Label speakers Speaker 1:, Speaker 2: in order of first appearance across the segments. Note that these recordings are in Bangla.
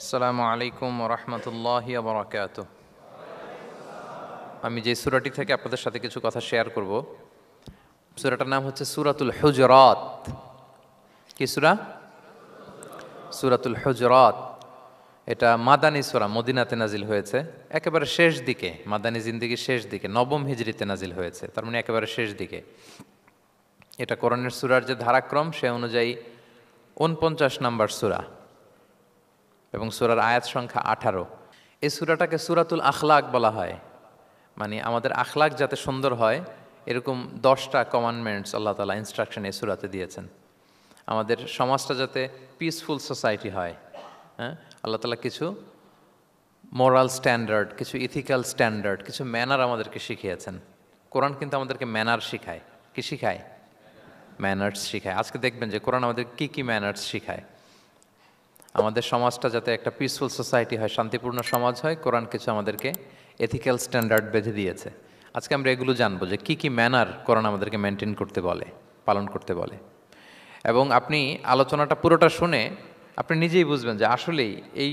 Speaker 1: আসসালামু আলাইকুম রহমতুল্লাহি বারাকাতুহ। আমি যে সূরাটি থেকে আপনাদের সাথে কিছু কথা শেয়ার করব, সূরাটার নাম হচ্ছে সূরাতুল হুজরাত। কি সূরা? সূরাতুল হুজরাত। এটা মাদানী সূরা, মদিনাতে নাজিল হয়েছে, একেবারে শেষ দিকে, মাদানী জিন্দেগির শেষ দিকে, নবম হিজরিতে নাজিল হয়েছে, তার মানে একেবারে শেষ দিকে। এটা কোরআনের সূরার যে ধারাক্রম সে অনুযায়ী ৪৯ নম্বর সূরা এবং সূরার আয়াত সংখ্যা ১৮। এই সূরাটাকে সূরাতুল আখলাক বলা হয়, মানে আমাদের আখলাক যাতে সুন্দর হয় এরকম 10টা কমান্ডমেন্টস আল্লাহ তাআলা ইনস্ট্রাকশন এই সূরাতে দিয়েছেন। আমাদের সমাজটা যাতে পিসফুল সোসাইটি হয়, হ্যাঁ, আল্লাহ তাআলা কিছু মোরাল স্ট্যান্ডার্ড, কিছু ইথিক্যাল স্ট্যান্ডার্ড, কিছু ম্যানার আমাদেরকে শিখিয়েছেন। কোরআন কিন্তু আমাদেরকে ম্যানার শিখায়। কি শিখায়? ম্যানার্স শিখায়। আজকে দেখবেন যে কোরআন আমাদের কি কি ম্যানার্স শিখায়। আমাদের সমাজটা যাতে একটা পিসফুল সোসাইটি হয়, শান্তিপূর্ণ সমাজ হয়, কোরআন কিছু আমাদেরকে এথিক্যাল স্ট্যান্ডার্ড বেঁধে দিয়েছে। আজকে আমরা এগুলো জানবো যে কি কি ম্যানার কোরআন আমাদেরকে মেনটেন করতে বলে, পালন করতে বলে। এবং আপনি আলোচনাটা পুরোটা শুনে আপনি নিজেই বুঝবেন যে আসলেই এই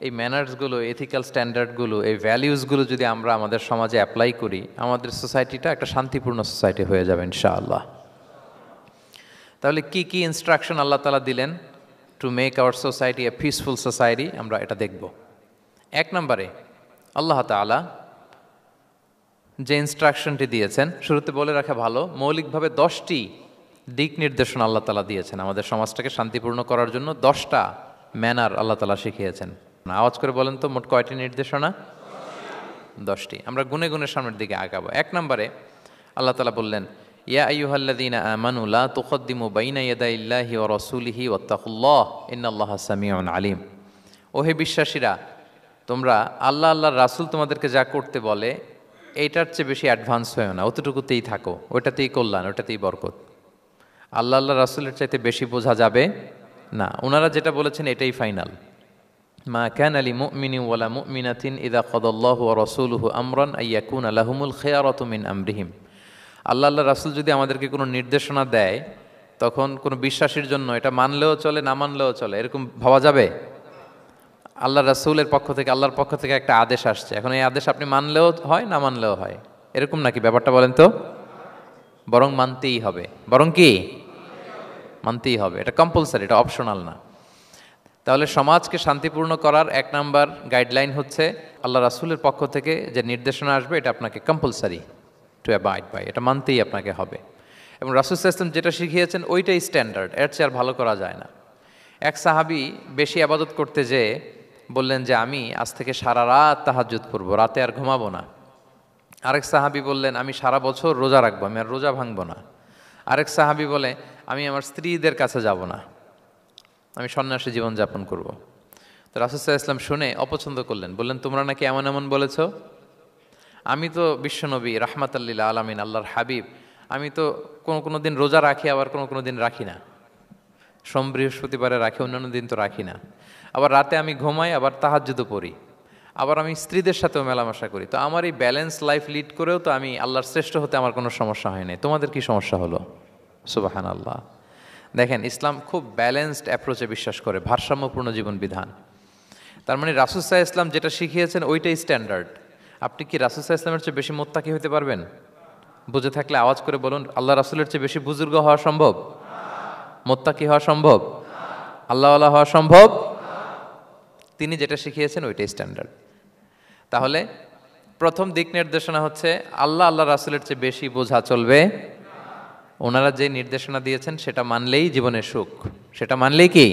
Speaker 1: এই ম্যানার্সগুলো, এথিক্যাল স্ট্যান্ডার্ডগুলো, এই ভ্যালিউসগুলো যদি আমরা আমাদের সমাজে অ্যাপ্লাই করি, আমাদের সোসাইটিটা একটা শান্তিপূর্ণ সোসাইটি হয়ে যাবে ইনশাআল্লাহ। তাহলে কি কি ইনস্ট্রাকশন আল্লাহ তাআলা দিলেন to make our society a peaceful society, আমরা এটা দেখব। 1 নম্বরে আল্লাহ তাআলা যে ইনস্ট্রাকশনটি দিয়েছেন, শুরুতে বলে রাখা ভালো, মৌলিকভাবে 10টি দিক নির্দেশনা আল্লাহ তাআলা দিয়েছেন আমাদের সমাজটাকে শান্তিপূর্ণ করার জন্য। 10টা ম্যানার আল্লাহ তাআলা শিখিয়েছেন। আওয়াজ করে বলেন তো, মোট কয়টি নির্দেশনা? 10টি। আমরা গুনে গুনে সামনের দিকে আগাবো। 1 নম্বরে আল্লাহ তাআলা বললেন, ইয়া আইয়ুহাল্লাযীনা আমানু লা তুকদ্দিমু বাইনা ইয়াদাইল্লাহি ওয়া রাসূলিহি ওয়াত্তাকুল্লাহ ইন্নাল্লাহা সামিউন আলিম। ওহে বিশ্বাসীরা, তোমরা আল্লাহ আল্লাহর রাসূল তোমাদেরকে যা করতে বলে এইটার চেয়ে বেশি অ্যাডভান্স হয়েও না, অতটুকুতেই থাকো, ওইটাতেই কল্যাণ, ওইটাতেই বরকত। আল্লাহ আল্লাহ রাসূলের চাইতে বেশি বোঝা যাবে না, ওনারা যেটা বলেছেন এটাই ফাইনাল। মা কানা লিমুমিনিন ওয়ালা মুমিনাতিন ইযা কাদাল্লাহু ওয়া রাসূলুহু আমরান আইয়াকুনা লাহুমুল খিয়ারাতু মিন আমরিহিম। আল্লাহ আল্লাহ রাসূল যদি আমাদেরকে কোনো নির্দেশনা দেয়, তখন কোনো বিশ্বাসীর জন্য এটা মানলেও চলে, না মানলেও চলে, এরকম ভাবা যাবে? আল্লাহ রাসূলের পক্ষ থেকে, আল্লাহর পক্ষ থেকে একটা আদেশ আসছে, এখন এই আদেশ আপনি মানলেও হয়, না মানলেও হয়, এরকম নাকি ব্যাপারটা? বলেন তো। বরং মানতেই হবে। বরং কি? মানতেই হবে। এটা কম্পালসারি, এটা অপশনাল না। তাহলে সমাজকে শান্তিপূর্ণ করার 1 নাম্বার গাইডলাইন হচ্ছে আল্লাহ রাসূলের পক্ষ থেকে যে নির্দেশনা আসবে এটা আপনাকে কম্পালসারি টু অ্যাবাইড বাই, এটা মানতেই আপনাকে হবে। এবং রাসূল সাল্লাল্লাহু আলাইহি ওয়াসাল্লাম যেটা শিখিয়েছেন ওইটাই স্ট্যান্ডার্ড, এর চেয়ে আর ভালো করা যায় না। এক সাহাবী বেশি ইবাদত করতে যেয়ে বললেন যে আমি আজ থেকে সারা রাত তাহাজ্জুদ পড়ব, রাতে আর ঘুমাবো না। আরেক সাহাবী বললেন আমি সারা বছর রোজা রাখবো, আমি আর রোজা ভাঙবো না। আরেক সাহাবী বলে আমি আমার স্ত্রীদের কাছে যাব না, আমি সন্ন্যাসী জীবনযাপন করব। তো রাসূল সাল্লাল্লাহু আলাইহি ওয়াসাল্লাম শুনে অপছন্দ করলেন, বললেন তোমরা নাকি এমন এমন বলেছো, আমি তো বিশ্বনবী রাহমাতাল লিল আলামিন, আল্লাহর হাবিব, আমি তো কোনো দিন রোজা রাখি, আবার কোনো দিন রাখি না, সোম বৃহস্পতিবারে রাখি, অন্যান্য দিন তো রাখি না। আবার রাতে আমি ঘুমাই, আবার তাহাজ্জুদও পড়ি, আবার আমি স্ত্রীদের সাথেও মেলামেশা করি। তো আমার এই ব্যালেন্স লাইফ লিড করেও তো আমি আল্লাহর শ্রেষ্ঠ হতে আমার কোনো সমস্যা হয় নাই, তোমাদের কি সমস্যা হলো? সুবহানাল্লাহ। দেখেন, ইসলাম খুব ব্যালেন্সড অ্যাপ্রোচে বিশ্বাস করে, ভারসাম্যপূর্ণ জীবন বিধান। তার মানে রাসূল সাল্লাল্লাহু আলাইহি ওয়াসাল্লাম যেটা শিখিয়েছেন ওইটাই স্ট্যান্ডার্ড। আপনি কি রাসূল সাল্লাল্লাহু আলাইহি ওয়াসাল্লামের চেয়ে বেশি মুত্তাকি হতে পারবেন? বুঝে থাকলে আওয়াজ করে বলুন, আল্লাহ রাসূলের চেয়ে বেশি বুজুর্গ হওয়া সম্ভব? মুত্তাকি হওয়া সম্ভব? আল্লাহওয়ালা হওয়া সম্ভব? তিনি যেটা শিখিয়েছেন ওইটাই স্ট্যান্ডার্ড। তাহলে প্রথম দিক নির্দেশনা হচ্ছে আল্লাহ আল্লাহ রাসূলের চেয়ে বেশি বোঝা চলবে। ওনারা যে নির্দেশনা দিয়েছেন সেটা মানলেই জীবনের সুখ, সেটা মানলেই কি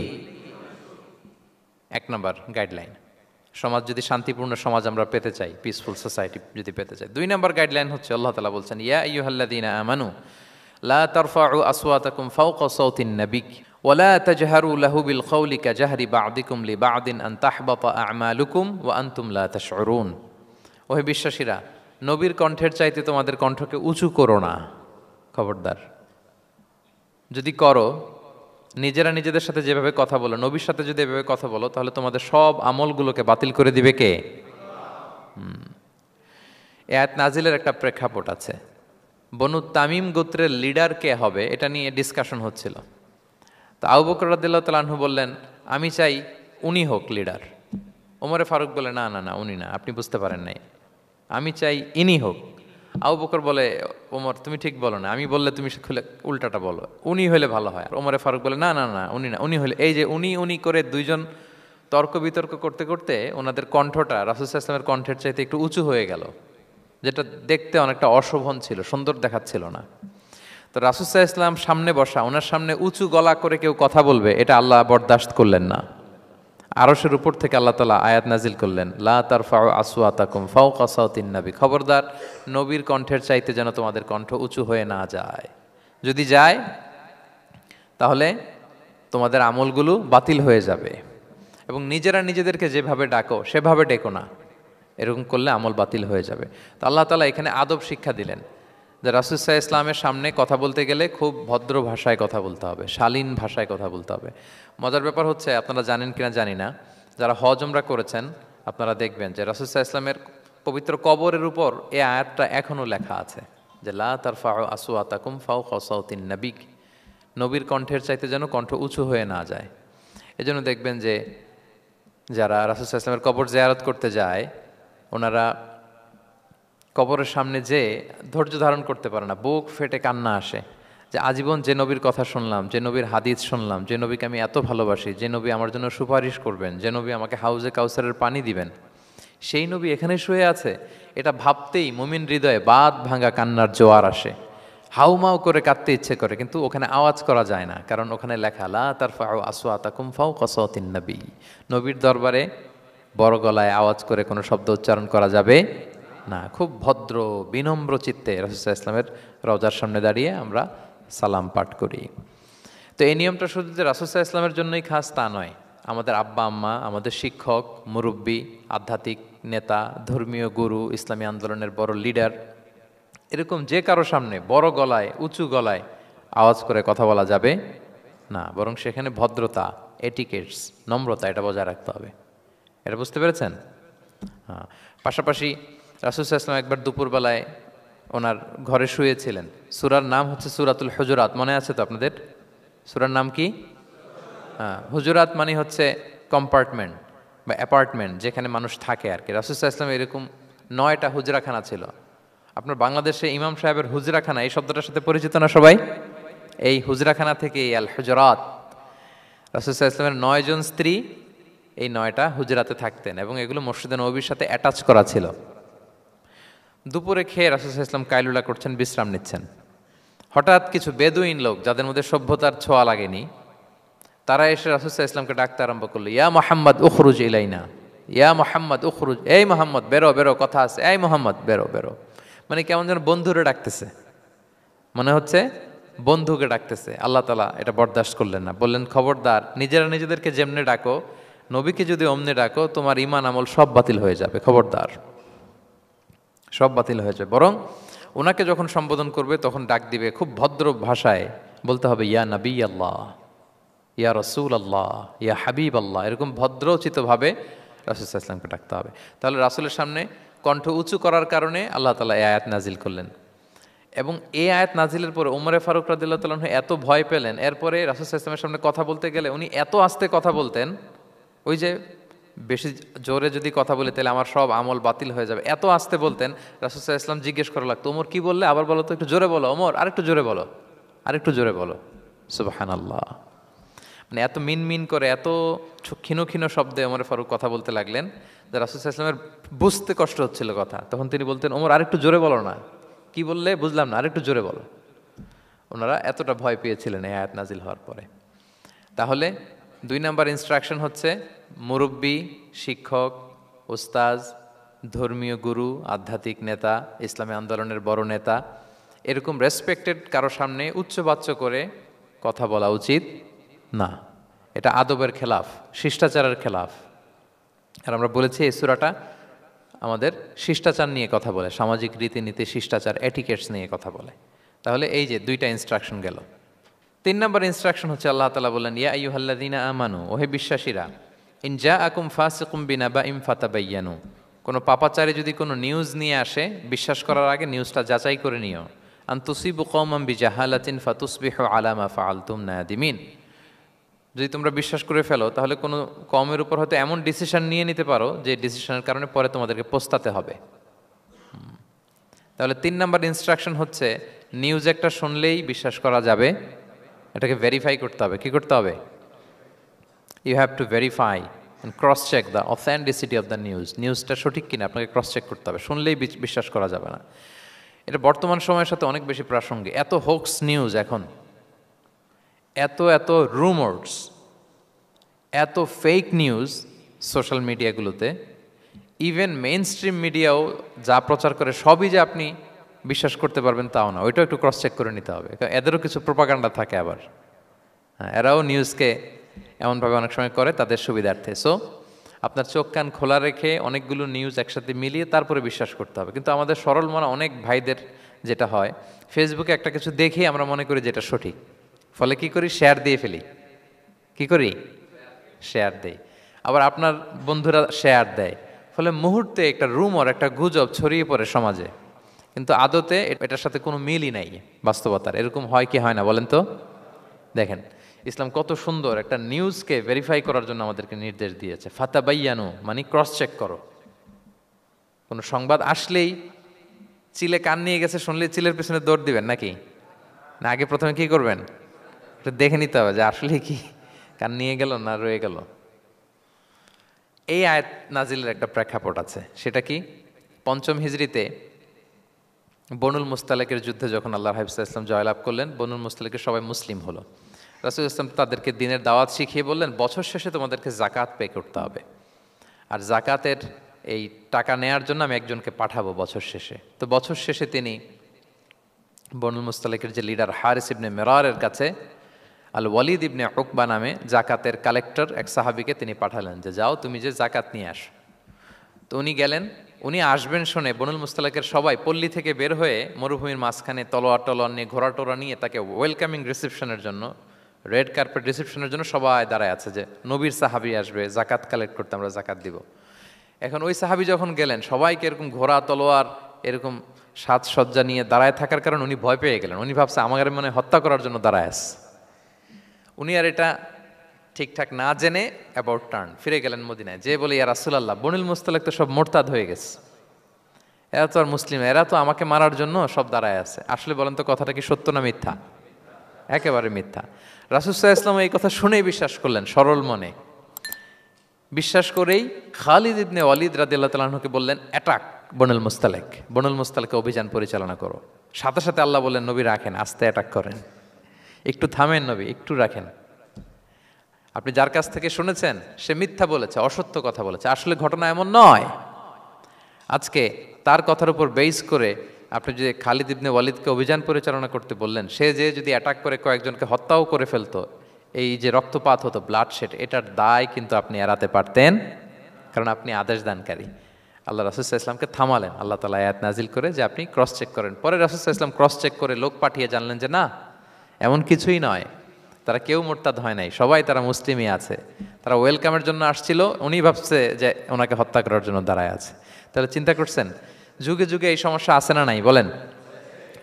Speaker 1: 1 নম্বর গাইডলাইন। সমাজ যদি শান্তিপূর্ণ সমাজ আমরা পেতে চাই, পিসফুল সোসাইটি যদি পেতে চাই। 2 নম্বর গাইডলাইন হচ্ছে আল্লাহ তাআলা বলছেন, ইয়া আইয়ুহাল্লাযীনা আমানু লা তারফাউ আসওয়াতাকুম ফাওকা সাওতিন নবী ওয়া লা তাজহারু লাহু বিল কওলি কাজাহরি বা'দিকুম লিবা'দিন আন তাহবাতা আমালুকুম ওয়া আনতুম লা তাশউরুন। ওহে বিশ্বাসীরা, নবীর কণ্ঠের চাইতে তোমাদের কণ্ঠকে উঁচু করো না, খবরদার। যদি করো, নিজেরা নিজেদের সাথে যেভাবে কথা বলো, নবীর সাথে যদি এভাবে কথা বলো, তাহলে তোমাদের সব আমলগুলোকে বাতিল করে দিবে কে? এই আয়াত নাজিলের একটা প্রেক্ষাপট আছে। বনু তামিম গোত্রের লিডার কে হবে এটা নিয়ে ডিসকাশন হচ্ছিল। তো আবু বকর রাদিয়াল্লাহু তাআলা আনহু বললেন, আমি চাই উনি হোক লিডার। ওমরে ফারুক বলে, না না না, উনি না, আপনি বুঝতে পারেন নাই, আমি চাই ইনি হোক। আবু বকর বলে, ওমর তুমি ঠিক বলো না, আমি বললে তুমি খুলে উল্টাটা বলো, উনি হলে ভালো হয়। ওমরে ফারুক বলে, না না না, উনি না, উনি হলে, এই যে উনি উনি করে দুইজন তর্ক বিতর্ক করতে করতে ওনাদের কণ্ঠটা রাসূল সাল্লাল্লাহু আলাইহি ওয়াসাল্লামের কণ্ঠের চাইতে একটু উঁচু হয়ে গেল, যেটা দেখতে অনেকটা অশোভন ছিল, সুন্দর দেখাচ্ছিল না। তো রাসূল সাল্লাল্লাহু আলাইহি ওয়াসাল্লাম সামনে বসা, ওনার সামনে উঁচু গলা করে কেউ কথা বলবে, এটা আল্লাহ বরদাশত করলেন না। আরশের উপর থেকে আল্লাহ তাআলা আয়াত নাজিল করলেন, লা তারফাউ আসওয়াতাকুম ফাওকা সাওতিন নবী, খবরদার নবীর কণ্ঠের চাইতে যেন তোমাদের কণ্ঠ উঁচু হয়ে না যায়, যদি যায় তাহলে তোমাদের আমলগুলো বাতিল হয়ে যাবে, এবং নিজেরা নিজেদেরকে যেভাবে ডাকো সেভাবে ডেকো না, এরকম করলে আমল বাতিল হয়ে যাবে। তো আল্লাহ তাআলা এখানে আদব শিক্ষা দিলেন যে রাসূল সাল্লাল্লাহু আলাইহি ওয়াসাল্লামের সামনে কথা বলতে গেলে খুব ভদ্র ভাষায় কথা বলতে হবে, শালীন ভাষায় কথা বলতে হবে। মজার ব্যাপার হচ্ছে, আপনারা জানেন কিনা জানি না, যারা হজ উমরা করেছেন আপনারা দেখবেন যে রাসূল সাল্লাল্লাহু আলাইহি ওয়াসাল্লামের পবিত্র কবরের উপর এই আয়াতটা এখনও লেখা আছে যে লা তারফাউ আসওয়াতাকুম ফাওকা সাওতিন নবী, নবীর কণ্ঠের চাইতে যেন কণ্ঠ উঁচু হয়ে না যায়। এজন্য দেখবেন যে যারা রাসূল সাল্লাল্লাহু আলাইহি ওয়াসাল্লামের কবর জিয়ারত করতে যায়, ওনারা কবরের সামনে যে ধৈর্য ধারণ করতে পারে না, বুক ফেটে কান্না আসে যে আজীবন যে নবীর কথা শুনলাম, যে নবীর হাদিস শুনলাম, যে নবীকে আমি এত ভালোবাসি, যে নবী আমার জন্য সুপারিশ করবেন, যে নবী আমাকে হাউজে কাউসারের পানি দিবেন, সেই নবী এখানে শুয়ে আছে, এটা ভাবতেই মুমিন হৃদয়ে বাঁধ ভাঙা কান্নার জোয়ার আসে, হাউমাউ করে কাঁদতে ইচ্ছে করে, কিন্তু ওখানে আওয়াজ করা যায় না, কারণ ওখানে লেখা লা তারফাউ আসওয়াতাকুম ফাওকা সাওতিন নবী, নবীর দরবারে বড় গলায় আওয়াজ করে কোনো শব্দ উচ্চারণ করা যাবে না। খুব ভদ্র বিনম্র চিত্তে রাসূল সাল্লাল্লাহু আলাইহি ওয়াসাল্লামের রওজার সামনে দাঁড়িয়ে আমরা সালাম পাঠ করি। তো এই নিয়মটা শুধু যে রাসূল সাল্লাল্লাহু আলাইহি ওয়াসাল্লামের জন্যই খাস তা নয়, আমাদের আব্বা আম্মা, আমাদের শিক্ষক, মুরব্বী, আধ্যাত্মিক নেতা, ধর্মীয় গুরু, ইসলামী আন্দোলনের বড় লিডার, এরকম যে কারো সামনে বড় গলায় উঁচু গলায় আওয়াজ করে কথা বলা যাবে না, বরং সেখানে ভদ্রতা, এটিকেটস, নম্রতা, এটা বজায় রাখতে হবে। এটা বুঝতে পেরেছেন? হ্যাঁ। পাশাপাশি রাসূল সাল্লাল্লাহু আলাইহি ওয়াসাল্লাম একবার দুপুরবেলায় ওনার ঘরে শুয়েছিলেন। সূরার নাম হচ্ছে সূরাতুল হুজুরাত, মনে আছে তো আপনাদের? সূরার নাম কি? হ্যাঁ, হুজুরাত মানে হচ্ছে কম্পার্টমেন্ট বা অ্যাপার্টমেন্ট, যেখানে মানুষ থাকে আর কি। রাসূল সাল্লাল্লাহু আলাইহি ওয়াসাল্লাম এরকম 9টা হুজরাখানা ছিল। আপনার বাংলাদেশে ইমাম সাহেবের হুজরাখানা এই শব্দটার সাথে পরিচিত না সবাই? এই হুজরাখানা থেকে আল হুজরাত, রাসূল সাল্লাল্লাহু আলাইহি ওয়াসাল্লামের 9 জন স্ত্রী এই 9টা হুজরাতে থাকতেন, এবং এগুলো মসজিদে নববীর সাথে অ্যাটাচ করা ছিল। দুপুরে খেয়ে রাসূল সাল্লাল্লাহু আলাইহি ওয়াসাল্লাম কাইলুলা করছেন, বিশ্রাম নিচ্ছেন। হঠাৎ কিছু বেদুইন লোক, যাদের মধ্যে সভ্যতার ছোঁয়া লাগেনি, তারা এসে রাসূল সাল্লাল্লাহু আলাইহি ওয়াসাল্লামকে ডাকতে আরম্ভ করলো, ইয়া মুহাম্মদ উখরুজ ইলাইনা, ইয়া মুহাম্মদ উখরুজ, এই মুহাম্মদ বেরো বেরো, কথা আছে, এই মুহাম্মদ বেরো বেরো। মানে কেমন যেন বন্ধুরে ডাকতেছে, মনে হচ্ছে বন্ধুকে ডাকতেছে। আল্লাহ তাআলা এটা বরদাস্ত করলেন না, বললেন খবরদার, নিজেরা নিজেদেরকে যেমনে ডাকো, নবীকে যদি অমনে ডাকো, তোমার ঈমান আমল সব বাতিল হয়ে যাবে, খবরদার, সব বাতিল হয়ে যাবে। বরং ওনাকে যখন সম্বোধন করবে তখন ডাক দিবে খুব ভদ্র ভাষায়, বলতে হবে ইয়া নবী আল্লাহ, ইয়া রসুল আল্লাহ, ইয়া হাবিব আল্লাহ, এরকম ভদ্রোচিতভাবে রাসূল সাল্লাল্লাহু আলাইহি ওয়াসাল্লামকে ডাকতে হবে। তাহলে রাসূলের সামনে কণ্ঠ উঁচু করার কারণে আল্লাহ তাআলা এই আয়াত নাজিল করলেন, এবং এই আয়াত নাজিলের পরে উমরে ফারুক রাদিয়াল্লাহু তাআলা আনহু এত ভয় পেলেন, এরপরে রাসূল সাল্লাল্লাহু আলাইহি ওয়াসাল্লামের সামনে কথা বলতে গেলে উনি এত আস্তে কথা বলতেন, ওই যে বেশি জোরে যদি কথা বলি তাহলে আমার সব আমল বাতিল হয়ে যাবে, এত আস্তে বলতেন। রাসূল সাল্লাল্লাহু আলাইহি ওয়াসাল্লাম জিজ্ঞেস করা লাগতো, ওমর কি বললে, আবার বলো তো, একটু জোরে বলো ওমর, আরেকটু জোরে বলো, আরেকটু জোরে বলো। সুবহানাল্লাহ। মানে এত মিন মিন করে, এত ক্ষীণ ক্ষীণ শব্দে ওমর ফারুক কথা বলতে লাগলেন যে রাসূল সাল্লাল্লাহু আলাইহি ওয়াসাল্লামের বুঝতে কষ্ট হচ্ছিল কথা। তখন তিনি বলতেন, ওমর আরেকটু জোরে বলো না, কি বললে বুঝলাম না, আরেকটু জোরে বলো। ওনারা এতটা ভয় পেয়েছিলেন এই আয়াত নাজিল হওয়ার পরে। তাহলে 2 নাম্বার ইনস্ট্রাকশন হচ্ছে, মুরব্বী, শিক্ষক, উস্তাজ, ধর্মীয় গুরু, আধ্যাত্মিক নেতা, ইসলামী আন্দোলনের বড় নেতা, এরকম রেসপেক্টেড কারো সামনে উচ্চবাচ্য করে কথা বলা উচিত না। এটা আদবের খেলাফ, শিষ্টাচারের খেলাফ। আর আমরা বলেছি এই সূরাটা আমাদের শিষ্টাচার নিয়ে কথা বলে, সামাজিক রীতিনীতি, শিষ্টাচার, এটিকেটস নিয়ে কথা বলে। তাহলে এই যে 2টা ইনস্ট্রাকশন গেল। 3 নম্বর ইনস্ট্রাকশন হচ্ছে, আল্লাহ তাআলা বললেন, ইয়া আইয়ুহাল্লাযীনা আমানু, ওহে বিশ্বাসীরা, ইন জাআকুম ফাসিকুম বিনাবাইন ফাতাবায়ানু, কোনো পাপাচারী যদি কোনো নিউজ নিয়ে আসে, বিশ্বাস করার আগে নিউজটা যাচাই করে নিও। আন তুসিবু কওমান বিজাহালাতিন ফাতুসবিহু আলা মা ফাআলতুম নাদিমিন, যদি তোমরা বিশ্বাস করে ফেলো তাহলে কোনো কমের উপর হয়তো এমন ডিসিশন নিয়ে নিতে পারো যে ডিসিশনের কারণে পরে তোমাদেরকে পস্তাতে হবে। তাহলে 3 নাম্বার ইনস্ট্রাকশন হচ্ছে নিউজ একটা শুনলেই বিশ্বাস করা যাবে, এটাকে ভেরিফাই করতে হবে। কি করতে হবে? You have to verify and cross check the authenticity of the news. নিউজটা সঠিক কিনা আপনাকে ক্রস চেক করতে হবে, শুনলেই বিশ্বাস করা যাবে না। এটা বর্তমান সময়ের সাথে অনেক বেশি প্রাসঙ্গিক। এত হোক্স নিউজ এখন, এত এত রুমার্স, এত ফেক নিউজ সোশ্যাল মিডিয়াগুলোতে, ইভেন মেইন স্ট্রিম মিডিয়াও যা প্রচার করে সবই যে আপনি বিশ্বাস করতে পারবেন তাও না, ওইটাও একটু ক্রস চেক করে নিতে হবে। এদেরও কিছু প্রোপাগান্ডা থাকে আবার, এরাও নিউজকে এমনভাবে অনেক সময় করে তাদের সুবিধার্থে। সো আপনার চোখ কান খোলা রেখে অনেকগুলো নিউজ একসাথে মিলিয়ে তারপরে বিশ্বাস করতে হবে। কিন্তু আমাদের সরল মনা অনেক ভাইদের যেটা হয়, ফেসবুকে একটা কিছু দেখেই আমরা মনে করি যেটা সঠিক, ফলে কি করি? শেয়ার দিয়ে ফেলি। কি করি? শেয়ার দেই। আবার আপনার বন্ধুরা শেয়ার দেয়, ফলে মুহূর্তে একটা রুমর, একটা গুজব ছড়িয়ে পড়ে সমাজে, কিন্তু আদতে এটার সাথে কোনো মিলই নাই বাস্তবতার। এরকম হয় কি হয় না বলেন তো? দেখেন ইসলাম কত সুন্দর একটা নিউজকে ভেরিফাই করার জন্য আমাদেরকে নির্দেশ দিয়েছে। ফাতাবাইয়ানু মানে ক্রস চেক করো। কোনো সংবাদ আসলেই চিলে কান নিয়ে গেছে শুনলে চিলের পেছনে দৌড় দিবেন নাকি? না, আগে প্রথমে কি করবেন? একটু দেখে নিতে হবে যে আসলে কি কান নিয়ে গেল না রয়ে গেল। এই আয়াত নাজিলের একটা প্রেক্ষাপট আছে, সেটা কি? 5ম হিজরিতে বনুল মুস্তালেকের যুদ্ধে যখন আল্লাহ হাবিব ইসলাম জয়লাভ করলেন, বনুল মুস্তালেকের সবাই মুসলিম হলো। রাসূল ইসলাম তাদেরকে দিনের দাওয়াত শিখিয়ে বললেন, বছর শেষে তোমাদেরকে জাকাত পে করতে হবে, আর জাকাতের এই টাকা নেয়ার জন্য আমি একজনকে পাঠাবো বছর শেষে। তো বছর শেষে তিনি বনুল মুস্তালেকের যে লিডার হারিস ইবনে মিরারের কাছে আল ওয়ালিদ ইবনে উকবা নামে জাকাতের কালেক্টর এক সাহাবীকে তিনি পাঠালেন যে যাও তুমি যে জাকাত নিয়ে আসো। তো উনি গেলেন, উনি আসবেন শুনে বনুল মুস্তালাকের সবাই পল্লী থেকে বের হয়ে মরুভূমির মাঝখানে তলোয়ার নিয়ে, ঘোড়া টোরা নিয়ে তাকে ওয়েলকামিং রিসেপশনের জন্য, রেড কার্পেট রিসেপশনের জন্য সবাই দাঁড়ায় আছে যে নবীর সাহাবী আসবে, জাকাত কালেক্ট করতে, আমরা জাকাত দিব। এখন ওই সাহাবী যখন গেলেন, সবাইকে এরকম ঘোড়া তলোয়ার এরকম সাজসজ্জা নিয়ে দাঁড়ায় থাকার কারণে উনি ভয় পেয়ে গেলেন। উনি ভাবছে আমাদের মনে হত্যা করার জন্য দাঁড়ায় আছে। উনি আর এটা ঠিকঠাক না জেনে অ্যাবাউট টার্ন ফিরে গেলেন মদিনায়, যে বলে ইয়া রাসূলুল্লাহ, বনুল মুস্তালাক তো সব মোরতাদ হয়ে গেছে, এরা তো আর মুসলিম, এরা তো আমাকে মারার জন্য সব দাঁড়ায় আছে। আসলে বলেন তো কথাটা কি সত্য না মিথ্যা? একেবারে মিথ্যা। রাসূল সাল্লাল্লাহু আলাইহি ওয়াসাল্লাম এই কথা শুনেই বিশ্বাস করলেন সরল মনে। বিশ্বাস করেই খালিদ ইবনে ওয়ালিদ রাদিয়াল্লাহু তাআলা আনহুকে বললেন, অ্যাটাক বনুল মুস্তালাক, বনুল মুস্তালাকে অভিযান পরিচালনা করো। সাথে সাথে আল্লাহ বললেন, নবী রাখেন, আস্তে অ্যাটাক করেন, একটু থামেন নবী, একটু রাখেন। আপনি যার কাছ থেকে শুনেছেন সে মিথ্যা বলেছে, অসত্য কথা বলেছে, আসলে ঘটনা এমন নয়। আজকে তার কথার উপর বেস করে আপনি যে খালিদ ইবনে ওয়ালিদকে অভিযান পরিচালনা করতে বললেন, সে যে যদি অ্যাটাক করে কয়েকজনকে হত্যাও করে ফেলতো, এই যে রক্তপাত হতো, ব্লাড শেড, এটার দায় কিন্তু আপনি এড়াতে পারতেন, কারণ আপনি আদেশ দানকারী। আল্লাহ রাসূল সাল্লাল্লাহু আলাইহি ওয়াসাল্লামকে থামালেন আল্লাহ তাআলা আয়াত নাজিল করে যে আপনি ক্রস চেক করেন। পরে রাসূল সাল্লাল্লাহু আলাইহি ওয়াসাল্লাম ক্রস চেক করে লোক পাঠিয়ে জানলেন যে না, এমন কিছুই নয়, তারা কেউ মোরতাদ হয় নাই, সবাই তারা মুসলিমই আছে। তারা ওয়েলকামের জন্য আসছিল, উনি ভাবছে যে ওনাকে হত্যা করার জন্য দাঁড়ায় আছে। তাহলে চিন্তা করছেন যুগে যুগে এই সমস্যা আছে না নাই বলেন?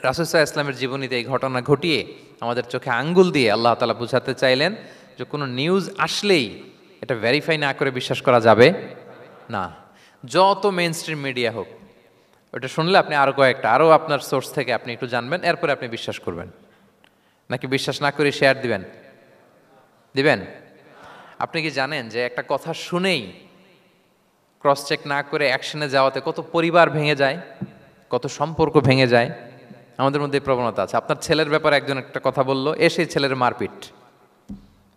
Speaker 1: রাসূল সাল্লাল্লাহু আলাইহি ওয়াসাল্লামের জীবনীতে এই ঘটনা ঘটিয়ে আমাদের চোখে আঙ্গুল দিয়ে আল্লাহ তাআলা বুঝাতে চাইলেন যে কোনো নিউজ আসলেই এটা ভেরিফাই না করে বিশ্বাস করা যাবে না। যত মেইন স্ট্রিম মিডিয়া হোক, ওটা শুনলে আপনি আরও কয়েকটা, আরও আপনার সোর্স থেকে আপনি একটু জানবেন, এরপরে আপনি বিশ্বাস করবেন। নাকি বিশ্বাস না করে শেয়ার দিবেন? আপনি কি জানেন যে একটা কথা শুনেই ক্রস চেক না করে অ্যাকশনে যাওয়াতে কত পরিবার ভেঙে যায়, কত সম্পর্ক ভেঙে যায়? আমাদের মধ্যে এই প্রবণতা আছে। আপনার ছেলের ব্যাপারে একজন একটা কথা বলল, এসে ছেলের মারপিট,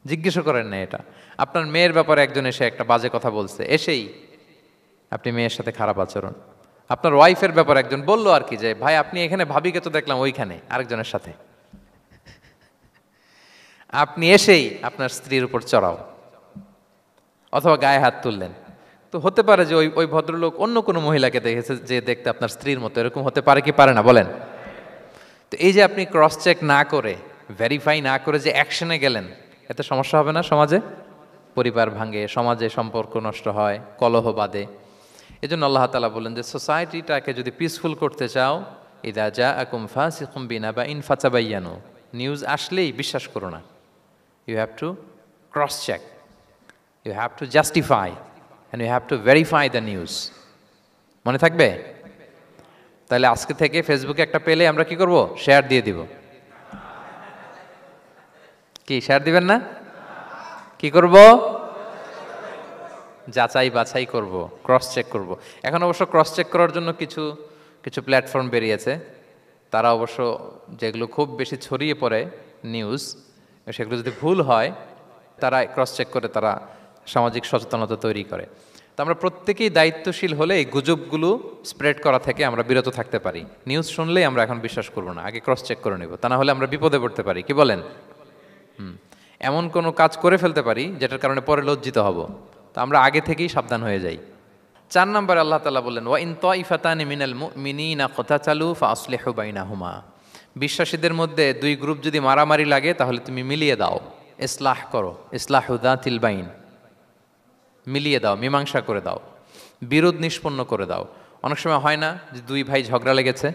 Speaker 1: জিজ্ঞেসও করেন না এটা। আপনার মেয়ের ব্যাপারে একজন এসে একটা বাজে কথা বলছে, এসেই আপনি মেয়ের সাথে খারাপ আচরণ। আপনার ওয়াইফের ব্যাপারে একজন বললো আর কি যে ভাই আপনি এখানে, ভাবিকে তো দেখলাম ওইখানে আরেকজনের সাথে, আপনি এসেই আপনার স্ত্রীর উপর চড়াও অথবা গায়ে হাত তুললেন। তো হতে পারে যে ওই ভদ্রলোক অন্য কোনো মহিলাকে দেখেছে যে দেখতে আপনার স্ত্রীর মতো, এরকম হতে পারে কি পারে না বলেন? তো এই যে আপনি ক্রস চেক না করে, ভেরিফাই না করে যে অ্যাকশনে গেলেন, এতে সমস্যা হবে না সমাজে? পরিবার ভাঙে, সমাজে সম্পর্ক নষ্ট হয়, কলহ বাঁধে। এই জন্য আল্লাহ তাআলা বলেন যে সোসাইটিটাকে যদি পিসফুল করতে চাও, ইযা জাআকুম ফাসিকুম বিনাবাইন ফাতাবায়ানু, নিউজ আসলেই বিশ্বাস করো না, you have to cross check, you have to justify and you have to verify the news. মনে থাকবে? তাহলে আজকে থেকে ফেসবুকে একটা পেলে আমরা কি করব? শেয়ার দিয়ে দিব। কি শেয়ার দিবেন না? কি করব? যাচাই বাছাই করব, ক্রস চেক করব। এখন অবশ্য ক্রস চেক করার জন্য কিছু কিছু প্ল্যাটফর্ম বেরিয়েছে, তারা অবশ্য যেগুলো খুব বেশি ছড়িয়ে পড়ে নিউজ, সেগুলো যদি ভুল হয় তারা ক্রস চেক করে তারা সামাজিক সচেতনতা তৈরি করে। তো আমরা প্রত্যেকেই দায়িত্বশীল হলে এই গুজবগুলো স্প্রেড করা থেকে আমরা বিরত থাকতে পারি। নিউজ শুনলেই আমরা এখন বিশ্বাস করব না, আগে ক্রস চেক করে নেব, তা না হলে আমরা বিপদে পড়তে পারি। কি বলেন? এমন কোনো কাজ করে ফেলতে পারি যেটার কারণে পরে লজ্জিত হব। তো আমরা আগে থেকেই সাবধান হয়ে যাই। 4 নম্বরে আল্লাহ তাআলা বললেন, ওয়া ইন তাইফাতানি মিনাল মুমিনিনা ক্তাতালু ফাআসলিহু বাইনাহুমা। বিশ্বাসীদের মধ্যে 2 গ্রুপ যদি মারামারি লাগে তাহলে তুমি মিলিয়ে দাও, ইসলাহ করো, ইসলাহু যাতিল বাইন, মিলিয়ে দাও, মীমাংসা করে দাও, বিরোধ নিষ্পন্ন করে দাও। অনেক সময় হয় না যে 2 ভাই ঝগড়া লেগেছে,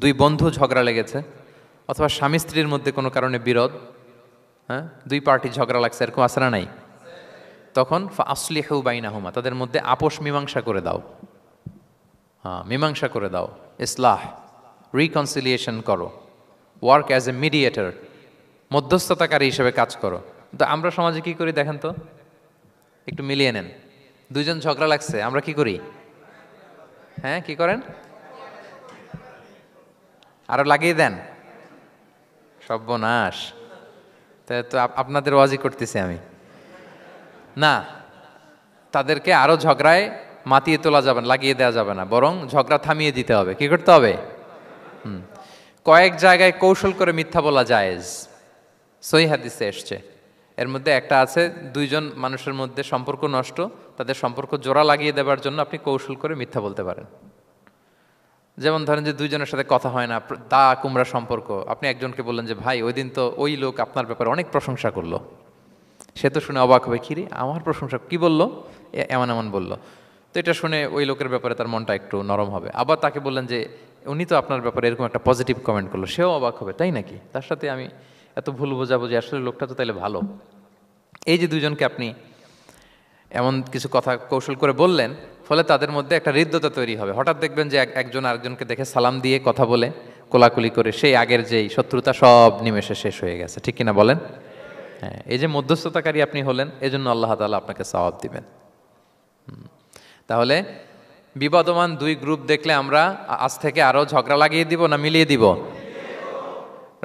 Speaker 1: 2 বন্ধু ঝগড়া লেগেছে, অথবা স্বামী স্ত্রীর মধ্যে কোনো কারণে বিরোধ, হ্যাঁ, 2 পার্টি ঝগড়া লাগছে, এরকম আছে না নাই? তখন ফাআসলিহু বাইনাহুমা, তাদের মধ্যে আপোষ মীমাংসা করে দাও। হ্যাঁ, মীমাংসা করে দাও, ইসলাহ, রিকনসিলিয়েশন করো, ওয়ার্ক অ্যাজ এ মিডিয়েটর, মধ্যস্থতাকারী হিসেবে কাজ করো। তো আমরা সমাজে কি করি দেখেন তো, একটু মিলিয়ে নেন। 2 জন ঝগড়া লাগছে, আমরা কি করি? হ্যাঁ, কি করেন? আরো লাগিয়ে দেন। সর্বনাশ! তাই তো আপনাদের ওয়াজি করতেছি আমি না, তাদেরকে আরো ঝগড়ায় মাতিয়ে তোলা যাবে না, লাগিয়ে দেওয়া যাবে না, বরং ঝগড়া থামিয়ে দিতে হবে। কি করতে হবে? কয়েক জায়গায় কৌশল করে মিথ্যা বলা জায়েজ, সহিহ হাদিসে এসছে। এর মধ্যে একটা আছে, 2 জন মানুষের মধ্যে সম্পর্ক নষ্ট, তাদের সম্পর্ক জোড়া লাগিয়ে দেওয়ার জন্য আপনি কৌশল করে মিথ্যা বলতে পারেন। যেমন ধরেন যে 2 জনের সাথে কথা হয় না, দা কুমড়া সম্পর্ক, আপনি একজনকে বললেন যে ভাই ওই দিন তো ওই লোক আপনার ব্যাপারে অনেক প্রশংসা করলো, সে তো শুনে অবাক হবে, কিরে আমার প্রশংসা কি বললো, এমন এমন বললো। তো এটা শুনে ওই লোকের ব্যাপারে তার মনটা একটু নরম হবে। আবার তাকে বললেন যে উনি তো আপনার ব্যাপারে এরকম একটা পজিটিভ কমেন্ট করলো, সেও অবাক হবে, তাই নাকি, তার সাথে আমি এত ভুল বোঝাবো যে আসলে লোকটা তো তাইলে ভালো। এই যে 2 জনকে আপনি এমন কিছু কথা কৌশল করে বললেন, ফলে তাদের মধ্যে একটা হৃদ্যতা তৈরি হবে। হঠাৎ দেখবেন যে একজন আরেকজনকে দেখে সালাম দিয়ে কথা বলে কোলাকুলি করে সেই আগের যেই শত্রুতা সব নিমেষে শেষ হয়ে গেছে। ঠিক কিনা বলেন? হ্যাঁ, এই যে মধ্যস্থতাকারী আপনি হলেন, এজন্য আল্লাহ তাআলা আপনাকে সওয়াব দিবেন। তাহলে বিবাদমান 2 গ্রুপ দেখলে আমরা আজ থেকে আরো ঝগড়া লাগিয়ে দিব না মিলিয়ে দিব?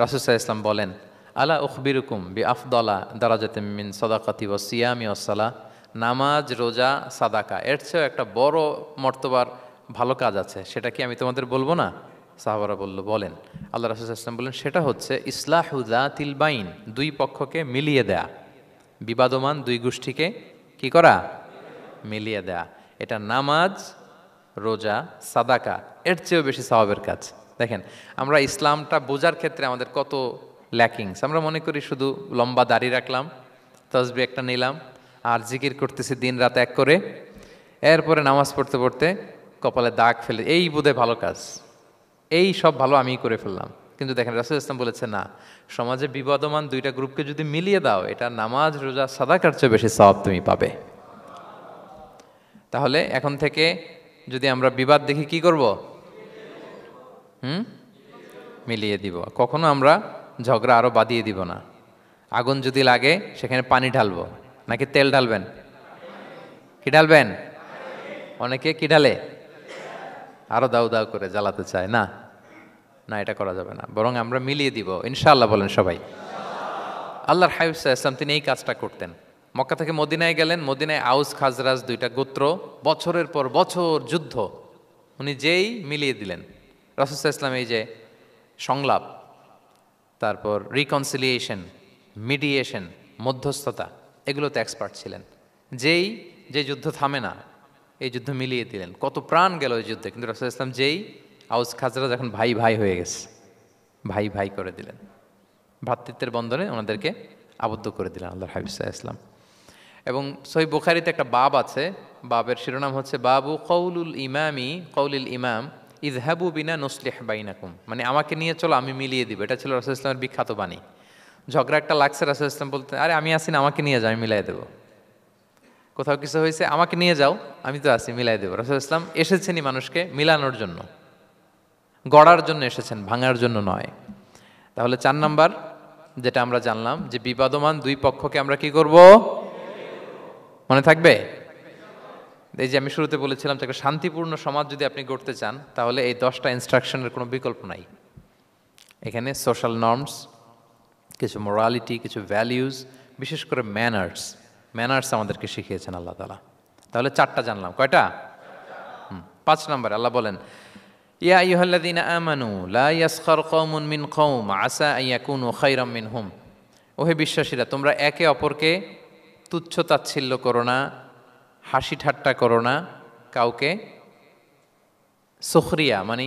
Speaker 1: রাসূল সাল্লাল্লাহু আলাইহি ওয়াসাল্লাম বলেন, আলা উখবিরুকুম বিআফদালা দারাজাতিম মিন সাদাকাতি ওয়াস সিয়ামি ওয়াস সালাহ। নামাজ, রোজা, সাদাকা, এর চেয়েও একটা বড় মর্তবার ভালো কাজ আছে, সেটা কি আমি তোমাদের বলবো না? সাহাবারা বলল, বলেন। আল্লাহ রাসূল সাল্লাল্লাহু আলাইহি ওয়াসাল্লাম বললেন, সেটা হচ্ছে ইসলাহু যাতিল বাইন, 2 পক্ষকে মিলিয়ে দেয়া, বিবাদমান 2 গোষ্ঠীকে কি করা? মিলিয়ে দেয়া। এটা নামাজ, রোজা, সাদাকা এর চেয়েও বেশি সওয়াবের কাজ। দেখেন, আমরা ইসলামটা বোঝার ক্ষেত্রে আমাদের কত ল্যাকিংস। আমরা মনে করি শুধু লম্বা দাড়ি রাখলাম, তাসবিহ একটা নিলাম, আর জিকির করতেছি দিন রাত এক করে, এরপরে নামাজ পড়তে পড়তে কপালে দাগ ফেলে, এই বোধহয় ভালো কাজ, এই সব ভালো আমিই করে ফেললাম। কিন্তু দেখেন, রাসূল ইসলাম বলেছে না, সমাজে বিবাদমান 2টা গ্রুপকে যদি মিলিয়ে দাও, এটা নামাজ, রোজা, সাদাকার চেয়ে বেশি সওয়াব তুমি পাবে। তাহলে এখন থেকে যদি আমরা বিবাদ দেখি কি করব? মিলিয়ে দিব। কখনো আমরা ঝগড়া আরো বাড়িয়ে দিব না। আগুন যদি লাগে সেখানে পানি ঢালবো নাকি তেল ঢালবেন? কি ঢালবেন? অনেকে কি ঢালে? আরো দাউ দাউ করে জ্বালাতে চায় না, না, এটা করা যাবে না, বরং আমরা মিলিয়ে দিব ইনশাআল্লাহ। বলেন সবাই। আল্লাহর হাবিব সাল্লাল্লাহু আলাইহি ওয়াসাল্লাম তিনি এই কাজটা করতেন। মক্কা থেকে মদিনায় গেলেন, মদিনায় আউস খাজরাজ 2টা গোত্র, বছরের পর বছর যুদ্ধ, উনি যেই মিলিয়ে দিলেন। রাসূল সাল্লাল্লাহু আলাইহি ওয়াসাল্লাম এই যে সংলাপ, তারপর রিকনসিলিয়েশন, মিডিয়েশন, মধ্যস্থতা, এগুলোতে এক্সপার্ট ছিলেন। যে যুদ্ধ থামে না, এই যুদ্ধ মিলিয়ে দিলেন। কত প্রাণ গেল এই যুদ্ধে, কিন্তু রাসূল সাল্লাল্লাহু আলাইহি ওয়াসাল্লাম যেই আউস খাজরাজ এখন ভাই ভাই হয়ে গেছে, ভাই ভাই করে দিলেন, ভ্রাতৃত্বের বন্ধনে ওনাদেরকে আবদ্ধ করে দিলেন আল্লাহর হাবিব সাল্লাল্লাহু আলাইহি ওয়াসাল্লাম। এবং সহিহ বুখারীতে একটা বাব আছে, বাবের শিরোনাম হচ্ছে বাবু কওলুল ইমাম ইযহাবু বিনা নুসলিহ বাইনাকুম, মানে আমাকে নিয়ে চলো আমি মিলিয়ে দিব। এটা ছিল রাসূল সাল্লাল্লাহু আলাইহি ওয়াসাল্লামের বিখ্যাত বাণী। ঝগড়া একটা লাগছে, রাসূল ইসলাম বলতে, আরে আমি আসি না, আমাকে নিয়ে যাও, আমি মিলাই দেবো। কোথাও কিছু হয়েছে, আমাকে নিয়ে যাও, আমি তো আছি, মিলাই দেবো। রাসূল ইসলাম এসেছেনই মানুষকে মিলানোর জন্য, গড়ার জন্য এসেছেন, ভাঙার জন্য নয়। তাহলে 4 নাম্বার যেটা আমরা জানলাম যে বিবাদমান দুই পক্ষকে আমরা কি করব, মনে থাকবে? এই যে আমি শুরুতে বলেছিলাম যে একটা শান্তিপূর্ণ সমাজ যদি আপনি গড়তে চান, তাহলে এই 10টা ইনস্ট্রাকশনের কোনো বিকল্প নাই। এখানে সোশ্যাল নর্মস, কিছু মোরালিটি, কিছু ভ্যালিউজ, বিশেষ করে ম্যানার্স আমাদেরকে শিখিয়েছেন আল্লাহ তাআলা। তাহলে 4টা জানলাম, কয়টা? 5 নম্বরে আল্লাহ বলেন, ইয়া আইয়ুহাল্লাযীনা আমানু লা ইয়াসখার কওমুন মিন কওম আসা আন ইয়াকুনু খায়রাম মিনহুম। ওহে বিশ্বাসীরা, তোমরা একে অপরকে তুচ্ছ তাচ্ছিল্য করো না, হাসি ঠাট্টা করো না, কাউকে সুখরিয়া মানে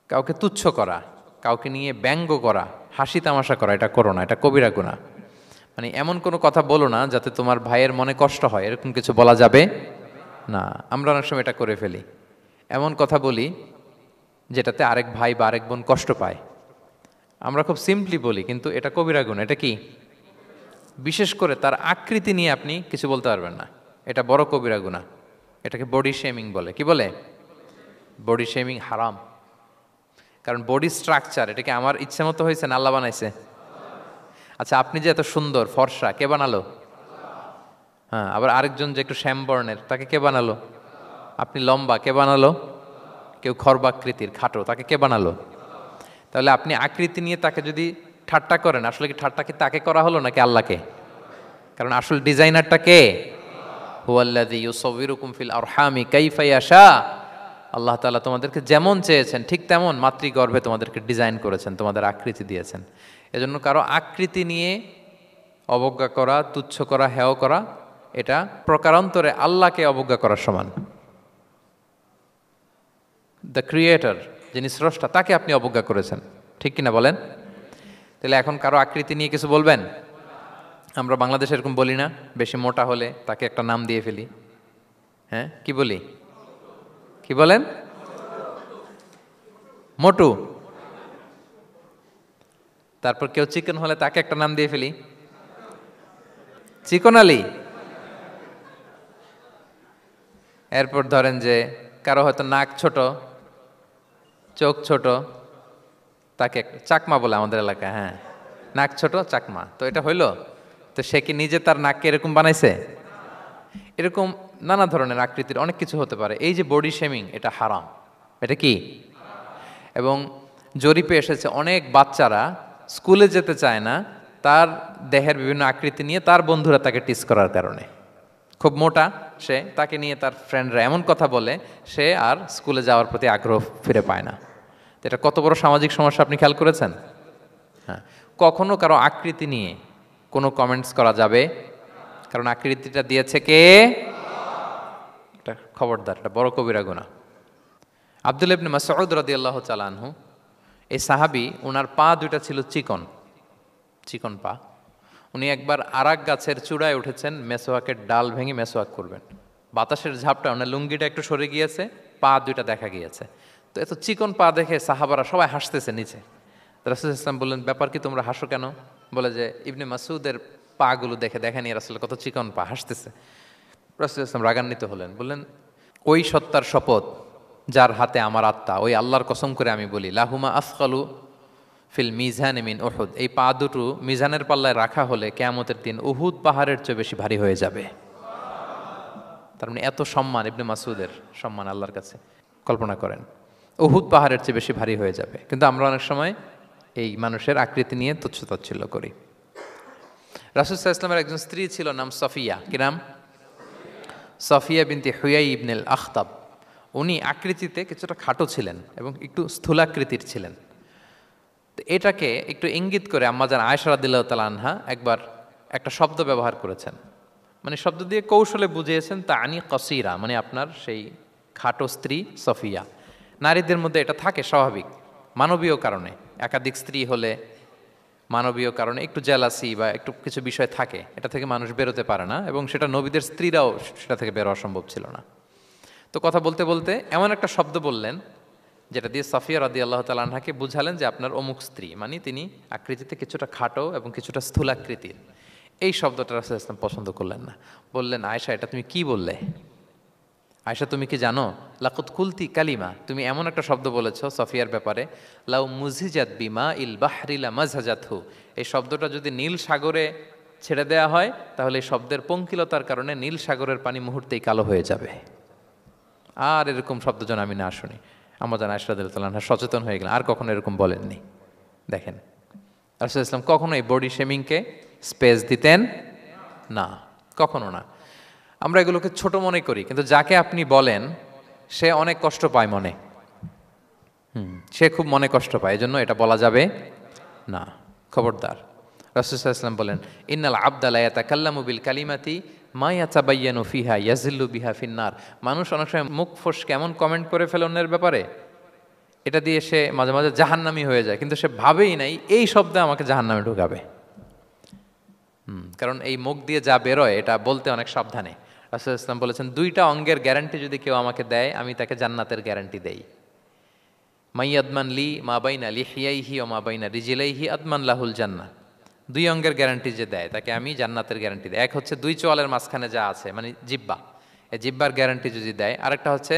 Speaker 1: কাউকে তুচ্ছ করা, কাউকে নিয়ে ব্যঙ্গ করা, হাসি তামাশা করা, এটা করো না, এটা কবিরা গুনাহ। মানে এমন কোনো কথা বলো না যাতে তোমার ভাইয়ের মনে কষ্ট হয়, এরকম কিছু বলা যাবে না। আমরা অনেক সময় এটা করে ফেলি, এমন কথা বলি যেটাতে আরেক ভাই বা আরেক বোন কষ্ট পায়। আমরা খুব সিম্পলি বলি, কিন্তু এটা কবিরা গুনাহ। এটা কি? বিশেষ করে তার আকৃতি নিয়ে আপনি কিছু বলতে পারবেন না, এটা বড় কবিরা গুনাহ। এটাকে বডি শেমিং বলে। কি বলে? বডি শেমিং হারাম। কারণ বডি স্ট্রাকচার, এটা কি আমার ইচ্ছে মতো হয়েছে না আল্লাহ বানাইছে? আচ্ছা, আপনি যে এত সুন্দর ফর্সা, কে বানালো? হ্যাঁ, আবার আরেকজন যে একটু শ্যামবর্ণের, তাকে কে বানালো? আপনি লম্বা, কে বানালো? কেউ খর্বাকৃতির, খাটো, তাকে কে বানালো? তাহলে আপনি আকৃতি নিয়ে তাকে যদি ঠাট্টা করেন, আসলে কি ঠাট্টা কি তাকে করা হলো নাকি আল্লাহকে? কারণ আসল ডিজাইনারটা কে? হুয়াল্লাযী ইউসাউবিরুকুম ফিল আরহামি কাইফা ইয়াশা। আল্লাহ তাআলা তোমাদেরকে যেমন চেয়েছেন ঠিক তেমন মাতৃগর্ভে তোমাদেরকে ডিজাইন করেছেন, তোমাদের আকৃতি দিয়েছেন। এজন্য কারো আকৃতি নিয়ে অবজ্ঞা করা, তুচ্ছ করা, হেয় করা, এটা প্রকারান্তরে আল্লাহকে অবজ্ঞা করার সমান। দ্য ক্রিয়েটর, যিনি স্রষ্টা, তাকে আপনি অবজ্ঞা করেছেন, ঠিক কিনা বলেন? তাহলে এখন কারো আকৃতি নিয়ে কিছু বলবেন? আমরা বাংলাদেশে এরকম বলি না? বেশি মোটা হলে তাকে একটা নাম দিয়ে ফেলি। হ্যাঁ, কি বলি? কি বলেন? মোটু। তারপর কেউ চিকন হলে তাকে একটা নাম দিয়ে ফেলি, চিকন আলী। এরপর ধরেন যে কারো হয়তো নাক ছোট, চোখ ছোট, তাকে চাকমা বলে আমাদের এলাকায়। হ্যাঁ, নাক ছোট, চাকমা। তো এটা হইলো? তো সে কি নিজে তার নাককে এরকম বানাইছে? এরকম নানা ধরনের আকৃতির অনেক কিছু হতে পারে। এই যে বডি শেমিং, এটা হারাম। এটা কি? এবং জরিপে এসেছে অনেক বাচ্চারা স্কুলে যেতে চায় না তার দেহের বিভিন্ন আকৃতি নিয়ে, তার বন্ধুরা তাকে টিস করার কারণে। খুব মোটা সে, তাকে নিয়ে তার ফ্রেন্ডরা এমন কথা বলে, সে আর স্কুলে যাওয়ার প্রতি আগ্রহ ফিরে পায় না। তো এটা কত বড় সামাজিক সমস্যা আপনি খেয়াল করেছেন? হ্যাঁ, কখনো কারো আকৃতি নিয়ে কোনো কমেন্টস করা যাবে? কারণ আকৃতিটা দিয়েছে কে? এটা খবরদার, এটা বড় কবিরা গুনাহ। আব্দুল্লাহ ইবনে মাসউদ রাদিয়াল্লাহু তাআলা আনহু, এই সাহাবী, ওনার পা দুইটা ছিল চিকন, চিকন পা। উনি একবার আরাক গাছের চূড়ায় উঠেছেন, মেসোয়াকের ডাল ভেঙে মেসোয়াক করবেন। বাতাসের ঝাপটা, ওনার লুঙ্গিটা একটু সরে গিয়েছে, পা দুইটা দেখা গিয়েছে। তো এত চিকন পা দেখে সাহাবারা সবাই হাসতেছে নিচে। রাসূল ইসলাম বললেন, ব্যাপার কি, তোমরা হাসো কেন? বলে যে ইবনে মাসউদের পাগুলো দেখে দেখেনি রাসূল কত চিকন পা, হাসতেছে। রাসূল ইসলাম রাগান্বিত হলেন, বললেন, ওই সত্তার শপথ যার হাতে আমার আত্মা, ওই আল্লাহর কসম করে আমি বলি, লাহুমা আসকালু ফিল মিজান মিন উহুদ, এই পা দুটো মিজানের পাল্লায় রাখা হলে কিয়ামতের দিন উহুদ পাহাড়ের চেয়ে বেশি ভারী হয়ে যাবে। তার মানে এত সম্মান ইবনে মাসউদের, সম্মান আল্লাহর কাছে, কল্পনা করেন, উহুদ পাহাড়ের চেয়ে বেশি ভারী হয়ে যাবে। কিন্তু আমরা অনেক সময় এই মানুষের আকৃতি নিয়ে তুচ্ছ তাচ্ছিল্য করি। রাসূল সাল্লাল্লাহু আলাইহি ওয়াসাল্লামের একজন স্ত্রী ছিল, নাম সফিয়া। কি নাম? সফিয়া বিনতে হুয়াই ইবনুল আখতাব। উনি আকৃতিতে কিছুটা খাটো ছিলেন এবং একটু স্থূলাকৃতির ছিলেন। তো এটাকে একটু ইঙ্গিত করে আম্মাজান আয়েশা রাদিয়াল্লাহু তাআলা আনহা একবার একটা শব্দ ব্যবহার করেছেন, মানে শব্দ দিয়ে কৌশলে বুঝিয়েছেন, তানি কসিরা, মানে আপনার সেই খাটো স্ত্রী সফিয়া। নারীদের মধ্যে এটা থাকে স্বাভাবিক, মানবীয় কারণে। একাধিক স্ত্রী হলে মানবীয় কারণে একটু জেলাসি বা একটু কিছু বিষয় থাকে, এটা থেকে মানুষ বেরোতে পারে না, এবং সেটা নবীদের স্ত্রীরাও সেটা থেকে বেরোয়া সম্ভব ছিল না। তো কথা বলতে বলতে এমন একটা শব্দ বললেন যেটা দিয়ে সাফিয়া রাদিয়াল্লাহু তাআলা আনহাকে বুঝালেন যে আপনার অমুক স্ত্রী, মানে তিনি আকৃতিতে কিছুটা খাটো এবং কিছুটা স্থূলাকৃতির। এই শব্দটা রাসূল ইসলাম পছন্দ করলেন না। বললেন, আয়েশা এটা তুমি কি বললে? আয়েশা তুমি কি জানো, লাকুত কুলতি কালিমা, তুমি এমন একটা শব্দ বলেছো সফিয়ার ব্যাপারে, লাউ মুজিজাত বিমা ইল বাহরিলা মাজহাজাতহু, এই শব্দটা যদি নীল সাগরে ছেড়ে দেয়া হয় তাহলে এই শব্দের পঙ্কিলতার কারণে নীল সাগরের পানি মুহূর্তেই কালো হয়ে যাবে। আর এরকম শব্দ যেন আমি না শুনি। আমার জান আয়েশা রাদিয়াল্লাহু তাআলা আনহা সচেতন হয়ে গেলেন, আর কখনো এরকম বলেননি। দেখেন রাসূল ইসলাম কখনো এই বডি শেমিংকে স্পেস দিতেন না, কখনো না। আমরা এগুলোকে ছোট মনে করি, কিন্তু যাকে আপনি বলেন সে অনেক কষ্ট পায় মনে, সে খুব মনে কষ্ট পায়, এজন্য এটা বলা যাবে না, খবরদার। রাসূল সাল্লাল্লাহু আলাইহি ওয়াসাল্লাম বলেন, ইন্নাল আবদা লা ইয়াতাকাল্লামু বিল কালিমাতি মা ইয়াতাবায়্যানু ফিহা ইয়াজিল্লু বিহা ফিন্নার। মানুষ অনেক সময় মুখ ফসকে এমন কমেন্ট করে ফেলে অন্যের ব্যাপারে, এটা দিয়ে সে মাঝে মাঝে জাহান্নামী হয়ে যায়, কিন্তু সে ভাবেই নাই এই শব্দে আমাকে জাহান্নামে ঢুকাবে। কারণ এই মুখ দিয়ে যা বেরোয় এটা বলতে অনেক সাবধানে। রাসূল ইসলাম বলেছেন, দুইটা অঙ্গের গ্যারান্টি যদি কেউ আমাকে দেয় আমি তাকে জান্নাতের গ্যারান্টি দেই। মাইয়াদমান লি মা বাইনা লিহিয়াইহি ওয়া মা বাইনা রিজলাইহি আদমান লাহুল জান্নাহ। দুই অঙ্গের গ্যারান্টি যে দেয় তাকে আমি জান্নাতের গ্যারান্টি দেই। এক হচ্ছে দুই চোয়ালের মাঝখানে যা আছে মানে জিহ্বা, এই জিহ্বার গ্যারান্টি যদি দেয়। আরেকটা হচ্ছে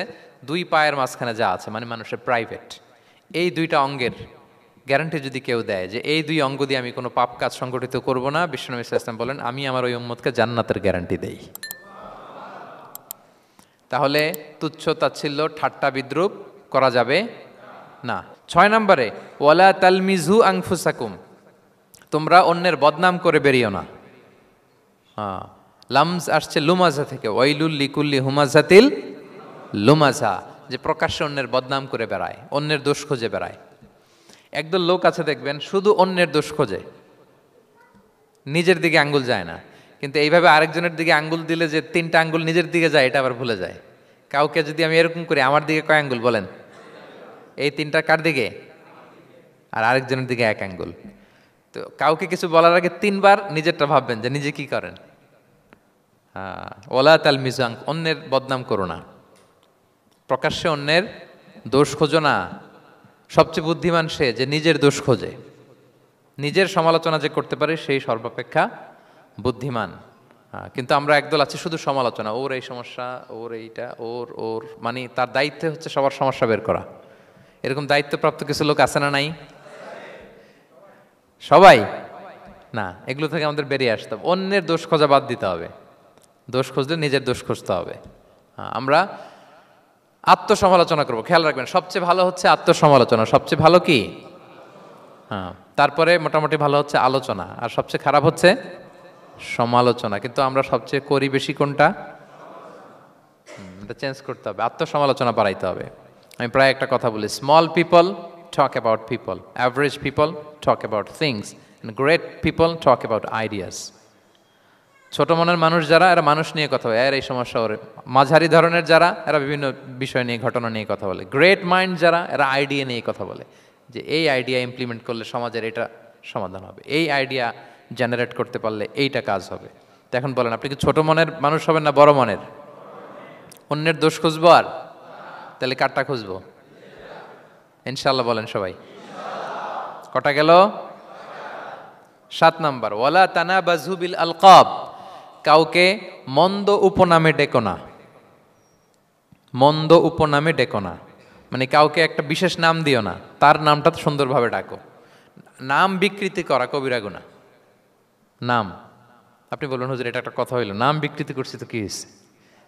Speaker 1: দুই পায়ের মাঝখানে যা আছে মানে মানুষের প্রাইভেট। এই দুইটা অঙ্গের গ্যারান্টি যদি কেউ দেয় যে এই দুই অঙ্গ দিয়ে আমি কোনো পাপ কাজ সংগঠিত করব না, বিশ্বনবী সাল্লাল্লাহু আলাইহি ওয়াসাল্লাম বলেন আমি আমার ওই উম্মতকে জান্নাতের গ্যারান্টি দেই। তাহলে তুচ্ছ তাচ্ছিল্য ঠাট্টা বিদ্রুপ করা যাবে না। 6 নম্বরে ওয়ালা তালমিজু আনফুসাকুম, তোমরা অন্যের বদনাম করে বেরিও না। লামজ আসছে লুমাজা থেকে, ওয়াইলুল লিকুল্লি হুমাজাতিল লুমাজা, যে প্রকাশ্যে অন্যের বদনাম করে বেড়ায়, অন্যের দোষ খুঁজে বেড়ায়। একদল লোক আছে দেখবেন শুধু অন্যের দোষ খোঁজে, নিজের দিকে আঙ্গুল যায় না। কিন্তু এইভাবে আরেকজনের দিকে আঙ্গুল দিলে যে 3টা আঙ্গুল নিজের দিকে যায় এটা আবার ভুলে যায়। কাউকে যদি আমি এরকম করি, আমার দিকে কয় আঙ্গুল বলেন? এই 3টা কার দিকে? আর আরেকজনের দিকে 1 আঙ্গুল। তো কাউকে কিছু বলার আগে 3 বার নিজেরটা ভাববেন যে নিজে কি করেন। ওয়ালা তালমিজু, অন্যের বদনাম করো না, প্রকাশ্যে অন্যের দোষ খোঁজো না। সবচেয়ে বুদ্ধিমান সে যে নিজের দোষ খোঁজে, নিজের সমালোচনা যে করতে পারে সেই সর্বাপেক্ষা বুদ্ধিমান। কিন্তু আমরা একদল আছি শুধু সমালোচনা, ওর এই সমস্যা, ওর এইটা, ওর ওর মানে তার দায়িত্ব হচ্ছে সবার সমস্যা বের করা। এরকম দায়িত্বপ্রাপ্ত কিছু লোক আছে না নাই? সবাই না, এগুলো থেকে আমাদের বেরিয়ে আসতে হবে। অন্যের দোষ খোঁজা বাদ দিতে হবে, দোষ খুঁজলে নিজের দোষ খুঁজতে হবে। আমরা আত্মসমালোচনা করবো। খেয়াল রাখবেন সবচেয়ে ভালো হচ্ছে আত্মসমালোচনা, সবচেয়ে ভালো কি? তারপরে মোটামুটি ভালো হচ্ছে আলোচনা, আর সবচেয়ে খারাপ হচ্ছে সমালোচনা। কিন্তু আমরা সবচেয়ে করি বেশি কোনটা? এটা চেঞ্জ করতে হবে, আত্মসমালোচনা বাড়াইতে হবে। আমি প্রায় একটা কথা বলি, small people talk about people, average people talk about things, and great people talk about ideas. ছোট মনের মানুষ যারা, এরা মানুষ নিয়ে কথা বলে, এর এই সমস্যা ওর। মাঝারি ধরনের যারা, এরা বিভিন্ন বিষয় নিয়ে, ঘটনা নিয়ে কথা বলে। গ্রেট মাইন্ড যারা, এরা আইডিয়া নিয়ে কথা বলে, যে এই আইডিয়া ইমপ্লিমেন্ট করলে সমাজের এটা সমাধান হবে, এই আইডিয়া জেনারেট করতে পারলে এইটা কাজ হবে। তো এখন বলেন, আপনি কি ছোট মনের মানুষ হবেন না বড় মনের? অন্যের দোষ খুঁজবো আর তাহলে কারটা খুঁজবো? ইনশাআল্লাহ বলেন সবাই। কটা গেল? 7 নাম্বার, ওয়ালা তানাবাজু বিল আলকাব, কাউকে মন্দ উপনামে ডেকো না। মন্দ উপনামে ডেকো না মানে কাউকে একটা বিশেষ নাম দিও না, তার নামটা সুন্দরভাবে ডাকো। নাম বিকৃতি করা কবিরা গুনাহ। নাম, আপনি বলুন হুজুর এটা একটা কথা হইলো, নাম বিকৃতি করছি তো কি হয়েছে?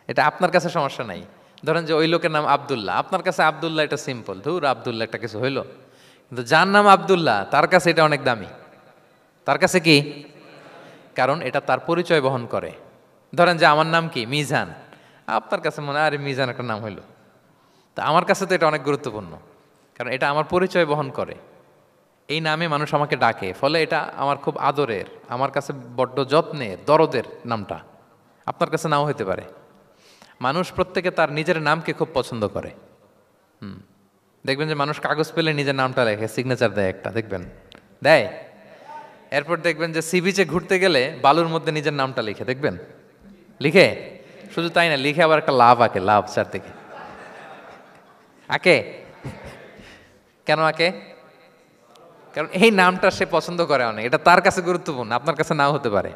Speaker 1: এটা আপনার কাছে সমস্যা নাই। ধরেন যে ওই লোকের নাম আব্দুল্লাহ, আপনার কাছে আব্দুল্লাহ এটা সিম্পল, ধুর আব্দুল্লাহ একটা কিছু হইলো। কিন্তু যার নাম আব্দুল্লাহ তার কাছে এটা অনেক দামি। তার কাছে কি? কারণ এটা তার পরিচয় বহন করে। ধরেন যে আমার নাম কি মিজান, আপনার কাছে মনে হয় আরে মিজান একটা নাম হইলো, তা আমার কাছে তো এটা অনেক গুরুত্বপূর্ণ, কারণ এটা আমার পরিচয় বহন করে। এই নামে মানুষ আমাকে ডাকে, ফলে এটা আমার খুব আদরের, আমার কাছে বড্ড যত্নের, দরদের নামটা। আপনার কাছে নাও হতে পারে। মানুষ প্রত্যেকে তার নিজের নামকে খুব পছন্দ করে। দেখবেন যে মানুষ কাগজ পেলে নিজের নামটা লেখে, সিগনেচার দেয় একটা, দেখবেন দেয়। এরপর দেখবেন যে সি বিচে ঘুরতে গেলে বালুর মধ্যে নিজের নামটা লিখে, দেখবেন লিখে। শুধু তাই না, লিখে আবার একটা লাভ আঁকে, লাভ চারদিকে আঁকে। কেন আঁকে? কারণ এই নামটা সে পছন্দ করে অনেক, এটা তার কাছে গুরুত্বপূর্ণ, আপনার কাছে নাও হতে পারে।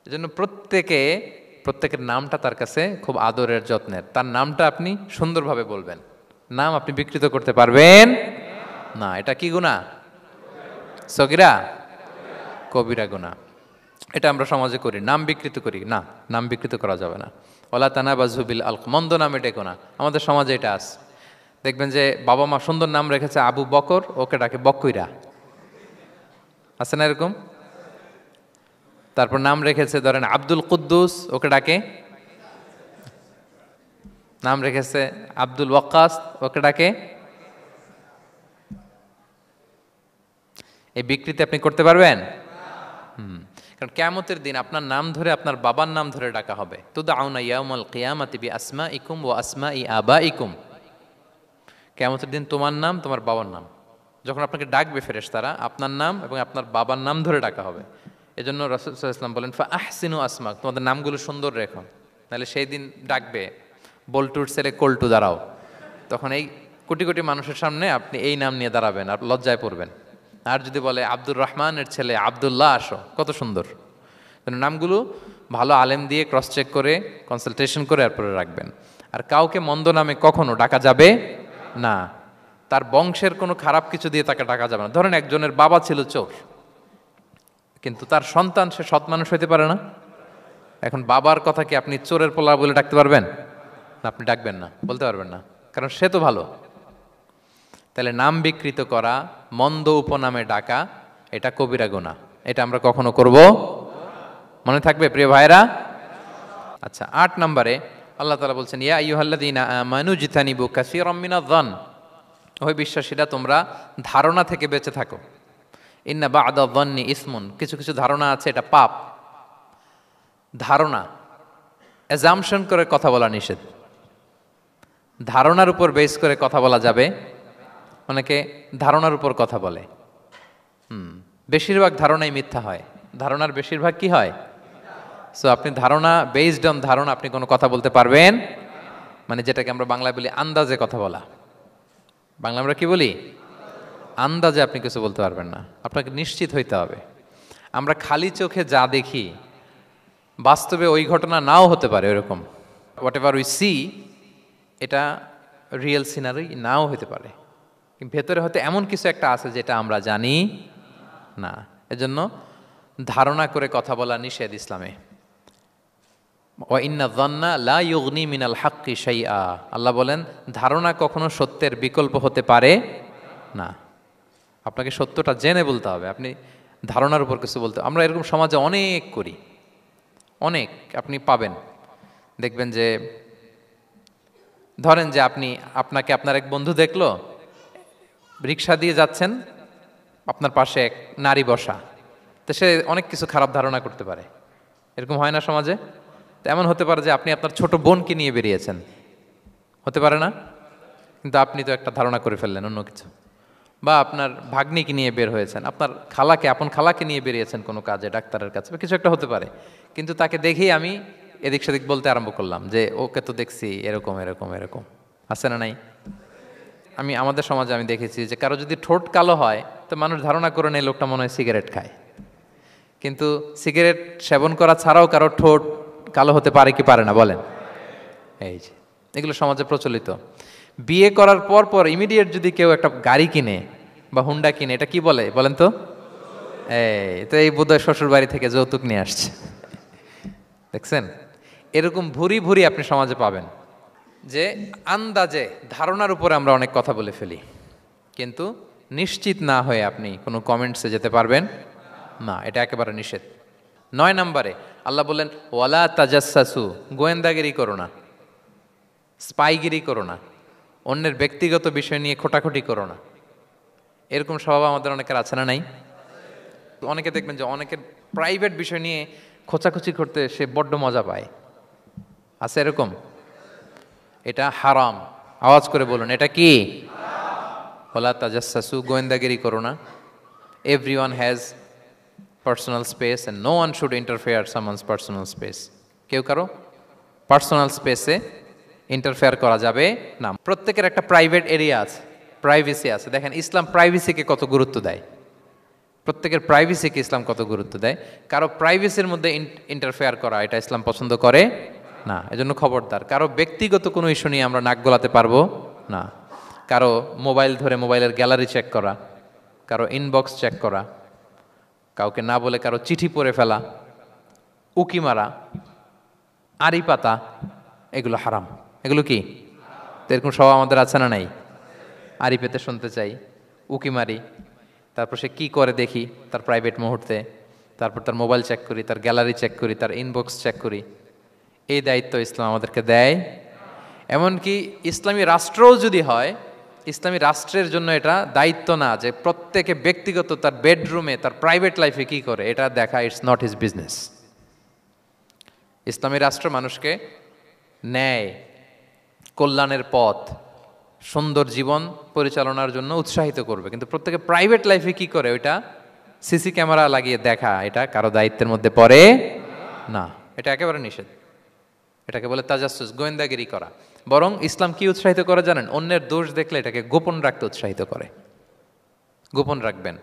Speaker 1: এজন্য প্রত্যেকের নামটা তার কাছে খুব আদরের, যত্নের। তার নামটা আপনি সুন্দরভাবে বলবেন। নাম আপনি বিকৃত করতে পারবেন না। এটা কি গুনাহ? সগীরা কবিরা গুনাহ। এটা আমরা সমাজে করি, নাম বিকৃত করি। না, নাম বিকৃত করা যাবে না। ওয়ালা তানাবাযু বিল আলক, মন্দ নামে ডেকো না। আমাদের সমাজে এটা আছে। দেখবেন যে বাবা মা সুন্দর নাম রেখেছে আবু বকর, ওকে ডাকে বকইরা। আছে না এরকম? তারপর নাম রেখেছে ধরেন আব্দুল কুদ্দুস, ওকে ডাকে। নাম রেখেছে আব্দুল ওয়াক্কাস, ওকে ডাকে। এই বিকৃতি আপনি করতে পারবেন? কারণ কিয়ামতের দিন আপনার নাম ধরে, আপনার বাবার নাম ধরে ডাকা হবে। তুদআউনা ইয়াউমাল কিয়ামাতি বিআসমাইকুম ওয়া আসমাই আবাইকুম। কিয়ামতের দিন তোমার নাম, তোমার বাবার নাম, যখন আপনাকে ডাকবে ফেরেশতারা, আপনার নাম এবং আপনার বাবার নাম ধরে ডাকা হবে। এজন্য রাসূল সাল্লাল্লাহু আলাইহি ওয়াসাল্লাম বলেন, ফাআহসিনু আসমাক, তোমাদের নামগুলো সুন্দর রেখো, নাহলে সেই দিন ডাকবে বল্টুর ছেলে কল্টু দাঁড়াও, তখন এই কোটি কোটি মানুষের সামনে আপনি এই নাম নিয়ে দাঁড়াবেন আর লজ্জায় পড়বেন। আর যদি বলে আব্দুর রহমানের ছেলে আব্দুল্লাহ, আসো, কত সুন্দর। নামগুলো ভালো আলেম দিয়ে ক্রস চেক করে, কনসালটেশন করে এরপরে রাখবেন। আর কাউকে মন্দ নামে কখনো ডাকা যাবে না। তার বংশের কোনো খারাপ কিছু দিয়ে তাকে ডাকা যাবে না। ধরেন একজনের বাবা ছিল চোর, কিন্তু তার সন্তান সে সৎ মানুষ হইতে পারে না। এখন বাবার কথা কি আপনি চোরের পোলা বলে ডাকতে পারবেন? না, আপনি ডাকবেন না, বলতে পারবেন না, কারণ সে তো ভালো। তাহলে নাম বিকৃত করা, মন্দ উপনামে ডাকা, এটা কবিরা গুনাহ। এটা আমরা কখনো করব? মনে থাকবে প্রিয় ভাইরা? আচ্ছা, ৮ নম্বরে আল্লাহ তাআলা বলছেন, ইয়া আইয়ুহাল্লাযীনা আমানু জিতানিবু কাসীরাম মিনায-যন, ওই বিশ্বাসীরা তোমরা ধারণা থেকে বেঁচে থাকো। ইন্না বা'দা-যন্নি ইসমুন, কিছু কিছু ধারণা আছে এটা পাপ। ধারণা, অ্যাজাম্পশন করে কথা বলা নিষেধ। ধারণার উপর বেস করে কথা বলা যাবে। অনেকে ধারণার উপর কথা বলে। বেশিরভাগ ধারণাই মিথ্যা হয়। ধারণার বেশিরভাগ কি হয়? সো আপনি ধারণা, বেসড অন ধারণা আপনি কোনো কথা বলতে পারবেন, মানে যেটাকে আমরা বাংলায় বলি আন্দাজে কথা বলা। বাংলা আমরা কি বলি? আন্দাজে আপনি কিছু বলতে পারবেন না, আপনাকে নিশ্চিত হইতে হবে। আমরা খালি চোখে যা দেখি, বাস্তবে ওই ঘটনা নাও হতে পারে এরকম। হোয়াট এভার উই সি, এটা রিয়েল সিনারি নাও হতে পারে, কিন্তু ভেতরে হয়তো এমন কিছু একটা আছে যেটা আমরা জানি না। এজন্য ধারণা করে কথা বলা নিষেধ ইসলামে। ওয়া ইন্না যান্না লা ইউগনি মিনাল হাক্কি শাইআ, আল্লাহ বলেন ধারণা কখনো সত্যের বিকল্প হতে পারে না। আপনাকে সত্যটা জেনে বলতে হবে, আপনি ধারণার উপর কিছু বলতে। আমরা এরকম সমাজে অনেক করি, অনেক আপনি পাবেন। দেখবেন যে ধরেন যে আপনাকে আপনার এক বন্ধু দেখলো, রিক্সা দিয়ে যাচ্ছেন, আপনার পাশে এক নারী বসা, তো সে অনেক কিছু খারাপ ধারণা করতে পারে। এরকম হয় না সমাজে? তো এমন হতে পারে যে আপনি আপনার ছোট বোনকে নিয়ে বেরিয়েছেন, হতে পারে না? কিন্তু আপনি তো একটা ধারণা করে ফেললেন অন্য কিছু। বা আপনার ভাগ্নিকে নিয়ে বের হয়েছেন, আপনার আপন খালাকে নিয়ে বেরিয়েছেন কোনো কাজে, ডাক্তারের কাছে, বা কিছু একটা হতে পারে। কিন্তু তাকে দেখেই আমি এদিক সেদিক বলতে আরম্ভ করলাম যে ওকে তো দেখছি এরকম এরকম এরকম। আছে না নাই? আমাদের সমাজে আমি দেখেছি যে কারো যদি ঠোঁট কালো হয় তো মানুষ ধারণা করে নেয় লোকটা মনে হয় সিগারেট খায়। কিন্তু সিগারেট সেবন করা ছাড়াও কারো ঠোঁট কালো হতে পারে কি পারে না বলেন? এই যে এগুলো সমাজে প্রচলিত। বিয়ে করার পর ইমিডিয়েট যদি কেউ একটা গাড়ি কিনে বা হুন্ডা কিনে, এটা কি বলে বলেন তো? এই বোধহয় শ্বশুর বাড়ি থেকে যৌতুক নিয়ে আসছে। দেখছেন, এরকম ভুরি ভুরি আপনি সমাজে পাবেন যে আন্দাজে, ধারণার উপরে আমরা অনেক কথা বলে ফেলি, কিন্তু নিশ্চিত না হয়ে আপনি কোনো কমেন্টসে যেতে পারবেন না। এটা একেবারে নিষেধ। ৯ নম্বরে আল্লাহ বললেন, ওয়ালা তাজাসসু, গোয়েন্দাগিরি করো না, স্পাইগিরি করো না, অন্যের ব্যক্তিগত বিষয় নিয়ে খোটাখুটি করো না। এরকম স্বভাব আমাদের অনেকের আছে না নাই? অনেকে দেখবেন যে অনেকের প্রাইভেট বিষয় নিয়ে খোঁচাখুচি করতে সে বড্ড মজা পায়। আছে এরকম? এটা হারাম। আওয়াজ করে বলুন, এটা কি? ওয়ালা তাজাসসু, গোয়েন্দাগিরি করো না। Everyone has personal space and no one should interfere someone's personal space. কেউ কারো পার্সোনাল স্পেসে ইন্টারফেয়ার করা যাবে না। প্রত্যেকের একটা প্রাইভেট এরিয়া আছে, প্রাইভেসি আছে। দেখেন ইসলাম প্রাইভেসিকে কত গুরুত্ব দেয়, প্রত্যেকের প্রাইভেসিকে ইসলাম কত গুরুত্ব দেয়। কারো প্রাইভেসির মধ্যে ইন্টারফেয়ার করা এটা ইসলাম পছন্দ করে না। এজন্য খবরদার, কারো ব্যক্তিগত কোনো ইস্যু নিয়ে আমরা নাক গলাতে পারবো না। কারো মোবাইল ধরে মোবাইলের গ্যালারি চেক করা, কারো ইনবক্স চেক করা, কাউকে না বলে কারো চিঠি পড়ে ফেলা, উকি মারা, আড়ি পাতা, এগুলো হারাম। এগুলো কি? তো এরকম স্বভাব আমাদের আছে না নাই? আড়ি পেতে শুনতে চাই, উকি মারি, তারপর সে কী করে দেখি তার প্রাইভেট মুহূর্তে, তারপর তার মোবাইল চেক করি, তার গ্যালারি চেক করি, তার ইনবক্স চেক করি। এই দায়িত্ব ইসলাম আমাদেরকে দেয়। এমনকি ইসলামী রাষ্ট্রও যদি হয়, ইসলামী রাষ্ট্রের জন্য এটা দায়িত্ব না যে প্রত্যেকে ব্যক্তিগত তার বেডরুমে তার প্রাইভেট লাইফে কি করে এটা দেখা, ইটস নট হিজ বিজনেস। ইসলামী রাষ্ট্র মানুষকে ন্যায়, কল্যাণের পথ, সুন্দর জীবন পরিচালনার জন্য উৎসাহিত করবে, কিন্তু প্রত্যেকে প্রাইভেট লাইফে কি করে ওইটা সিসি ক্যামেরা লাগিয়ে দেখা এটা কারো দায়িত্বের মধ্যে পড়ে না। এটা একেবারে নিষেধ। এটাকে বলে তাজাসসুস, গোয়েন্দাগিরি করা। বরং ইসলাম কি উৎসাহিত করে জানেন? অন্যের দোষ দেখলে এটাকে গোপন রাখতে উৎসাহিত করে। গোপন রাখবেন।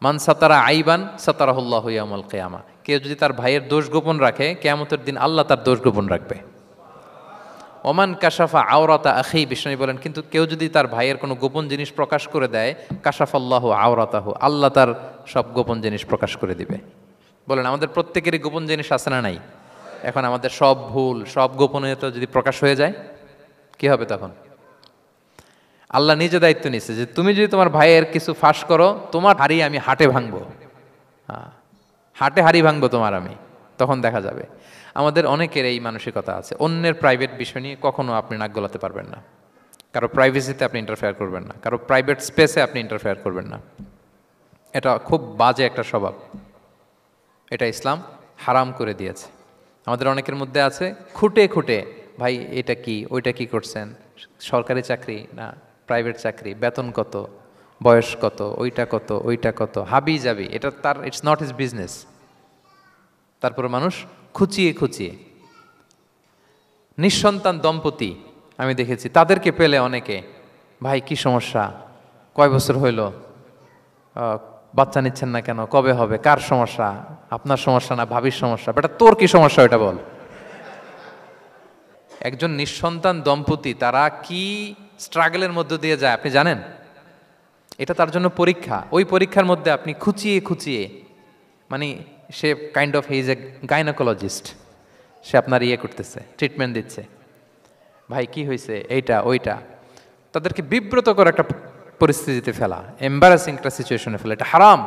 Speaker 1: মান সাতারা আইবান সাতারাহুল্লাহু ইয়াউমাল কিয়ামা। কেউ যদি তার ভাইয়ের দোষ গোপন রাখে, কিয়ামতের দিন আল্লাহ তার দোষ গোপন রাখবে। ওমান কাশাফা আওরাতা আখি, বিষ্ণু বলেন, কিন্তু কেউ যদি তার ভাইয়ের কোনো গোপন জিনিস প্রকাশ করে দেয়, কাশাফাল্লাহু আওরাতাহু, আল্লাহ তার সব গোপন জিনিস প্রকাশ করে দিবে। বলেন আমাদের প্রত্যেকেরই গোপন জিনিস আছে না নাই? এখন আমাদের সব ভুল, সব গোপনীয়তা যদি প্রকাশ হয়ে যায় কি হবে তখন? আল্লাহ নিজে দায়িত্ব নিচ্ছে যে তুমি যদি তোমার ভাইয়ের কিছু ফাঁস করো, তোমার হাড়ি আমি হাটে ভাঙবো। হাটে হাড়ি ভাঙবো তোমার আমি, তখন দেখা যাবে। আমাদের অনেকের এই মানসিকতা আছে, অন্যের প্রাইভেট বিষয় নিয়ে কখনো আপনি নাক গলাতে পারবেন না, কারো প্রাইভেসিতে আপনি ইন্টারফেয়ার করবেন না, কারো প্রাইভেট স্পেসে আপনি ইন্টারফেয়ার করবেন না। এটা খুব বাজে একটা স্বভাব, এটা ইসলাম হারাম করে দিয়েছে। আমাদের অনেকের মধ্যে আছে খুঁটে খুঁটে, ভাই এটা কি, ওইটা কি করছেন, সরকারি চাকরি না প্রাইভেট চাকরি, বেতন কত, বয়স কত, ওইটা কত, ওইটা কত, হাবি যাবি, এটা তার, ইটস নট হিজ বিজনেস। তারপর মানুষ খুঁচিয়ে খুঁচিয়ে। নিঃসন্তান দম্পতি আমি দেখেছি, তাদেরকে পেলে অনেকে, ভাই কি সমস্যা, কয় বছর হইল, বাচ্চা নিচ্ছেন না কেন, কবে হবে, কার সমস্যা, আপনার সমস্যা না ভাবির সমস্যা, বেটা তোর কি সমস্যা ওটা বল। একজন নিঃসন্তান দম্পতি তারা কি স্ট্রাগলের মধ্য দিয়ে যায় আপনি জানেন? এটা তার জন্য পরীক্ষা। ওই পরীক্ষার মধ্যে আপনি খুঁচিয়ে খুঁচিয়ে, মানে সে kind of his a gynaecologist, সে আপনার ইয়ে করতেছে, ট্রিটমেন্ট দিচ্ছে, ভাই কি হয়েছে, এইটা ওইটা, তাদেরকে বিব্রত করে একটা পরিস্থিতিতে ফেলা, এম্বারাসিং একটা সিচুয়েশনে ফেলা, এটা হারাম।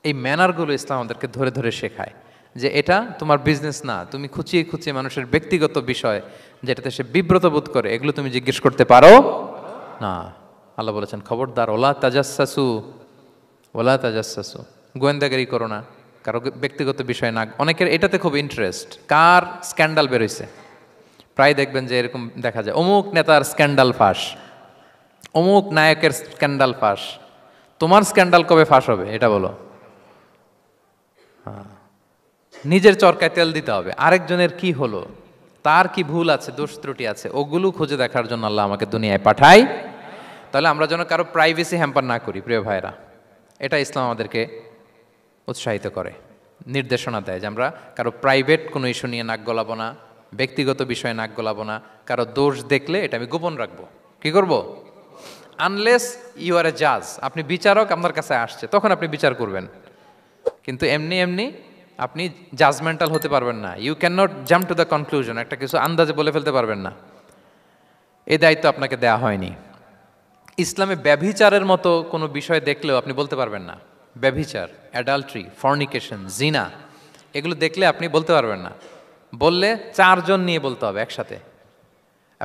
Speaker 1: এই ম্যানারগুলো ইসলাম আমাদেরকে ধরে ধরে শেখায় যে এটা তোমার বিজনেস না, তুমি খুঁচিয়ে খুঁচিয়ে মানুষের ব্যক্তিগত বিষয় যেটাতে সে বিব্রত বোধ করে, এগুলো তুমি জিজ্ঞেস করতে পারো না। আল্লাহ বলেছেন খবরদার, ওলা তাজাসসু, ওলা তাজাসসু, গোয়েন্দাগিরি করো না, কারো ব্যক্তিগত বিষয় না। অনেকের এটাতে খুব ইন্টারেস্ট, কার স্ক্যান্ডাল বেরোইছে। প্রায় দেখবেন যে এরকম দেখা যায়, অমুক নেতার স্ক্যান্ডাল ফাঁস, অমুক নায়কের স্ক্যান্ডাল ফাঁস। তোমার স্ক্যান্ডাল কবে ফাঁস হবে এটা বলো? নিজের চরকায় তেল দিতে হবে, আরেকজনের কি হলো, তার কি ভুল আছে, দোষ ত্রুটি আছে, ওগুলো খুঁজে দেখার জন্য আল্লাহ আমাকে দুনিয়ায় পাঠাই। তাহলে আমরা যেন কারো প্রাইভেসি হ্যাম্পার না করি প্রিয় ভাইরা, এটা ইসলাম আমাদেরকে উৎসাহিত করে, নির্দেশনা দেয় যে আমরা কারো প্রাইভেট কোনো ইস্যু নিয়ে নাক গলাবো না, ব্যক্তিগত বিষয়ে নাক গলাবো না, কারো দোষ দেখলে এটা আমি গোপন রাখবো। কি করব? আনলেস ইউ আর এ জাজ, আপনি বিচারক, আপনার কাছে আসছে, তখন আপনি বিচার করবেন। কিন্তু এমনি এমনি আপনি জাজমেন্টাল হতে পারবেন না। You can not jump to the conclusion, একটা কিছু আন্দাজে বলে ফেলতে পারবেন না। এই দায়িত্ব আপনাকে দেয়া হয়নি। ইসলামে ব্যভিচারের মতো কোনো বিষয় দেখলেও আপনি বলতে পারবেন না। ব্যভিচার, অ্যাডাল্ট্রি, ফর্নিকেশন, জিনা, এগুলো দেখলে আপনি বলতে পারবেন না। বললে 4 জন নিয়ে বলতে হবে একসাথে।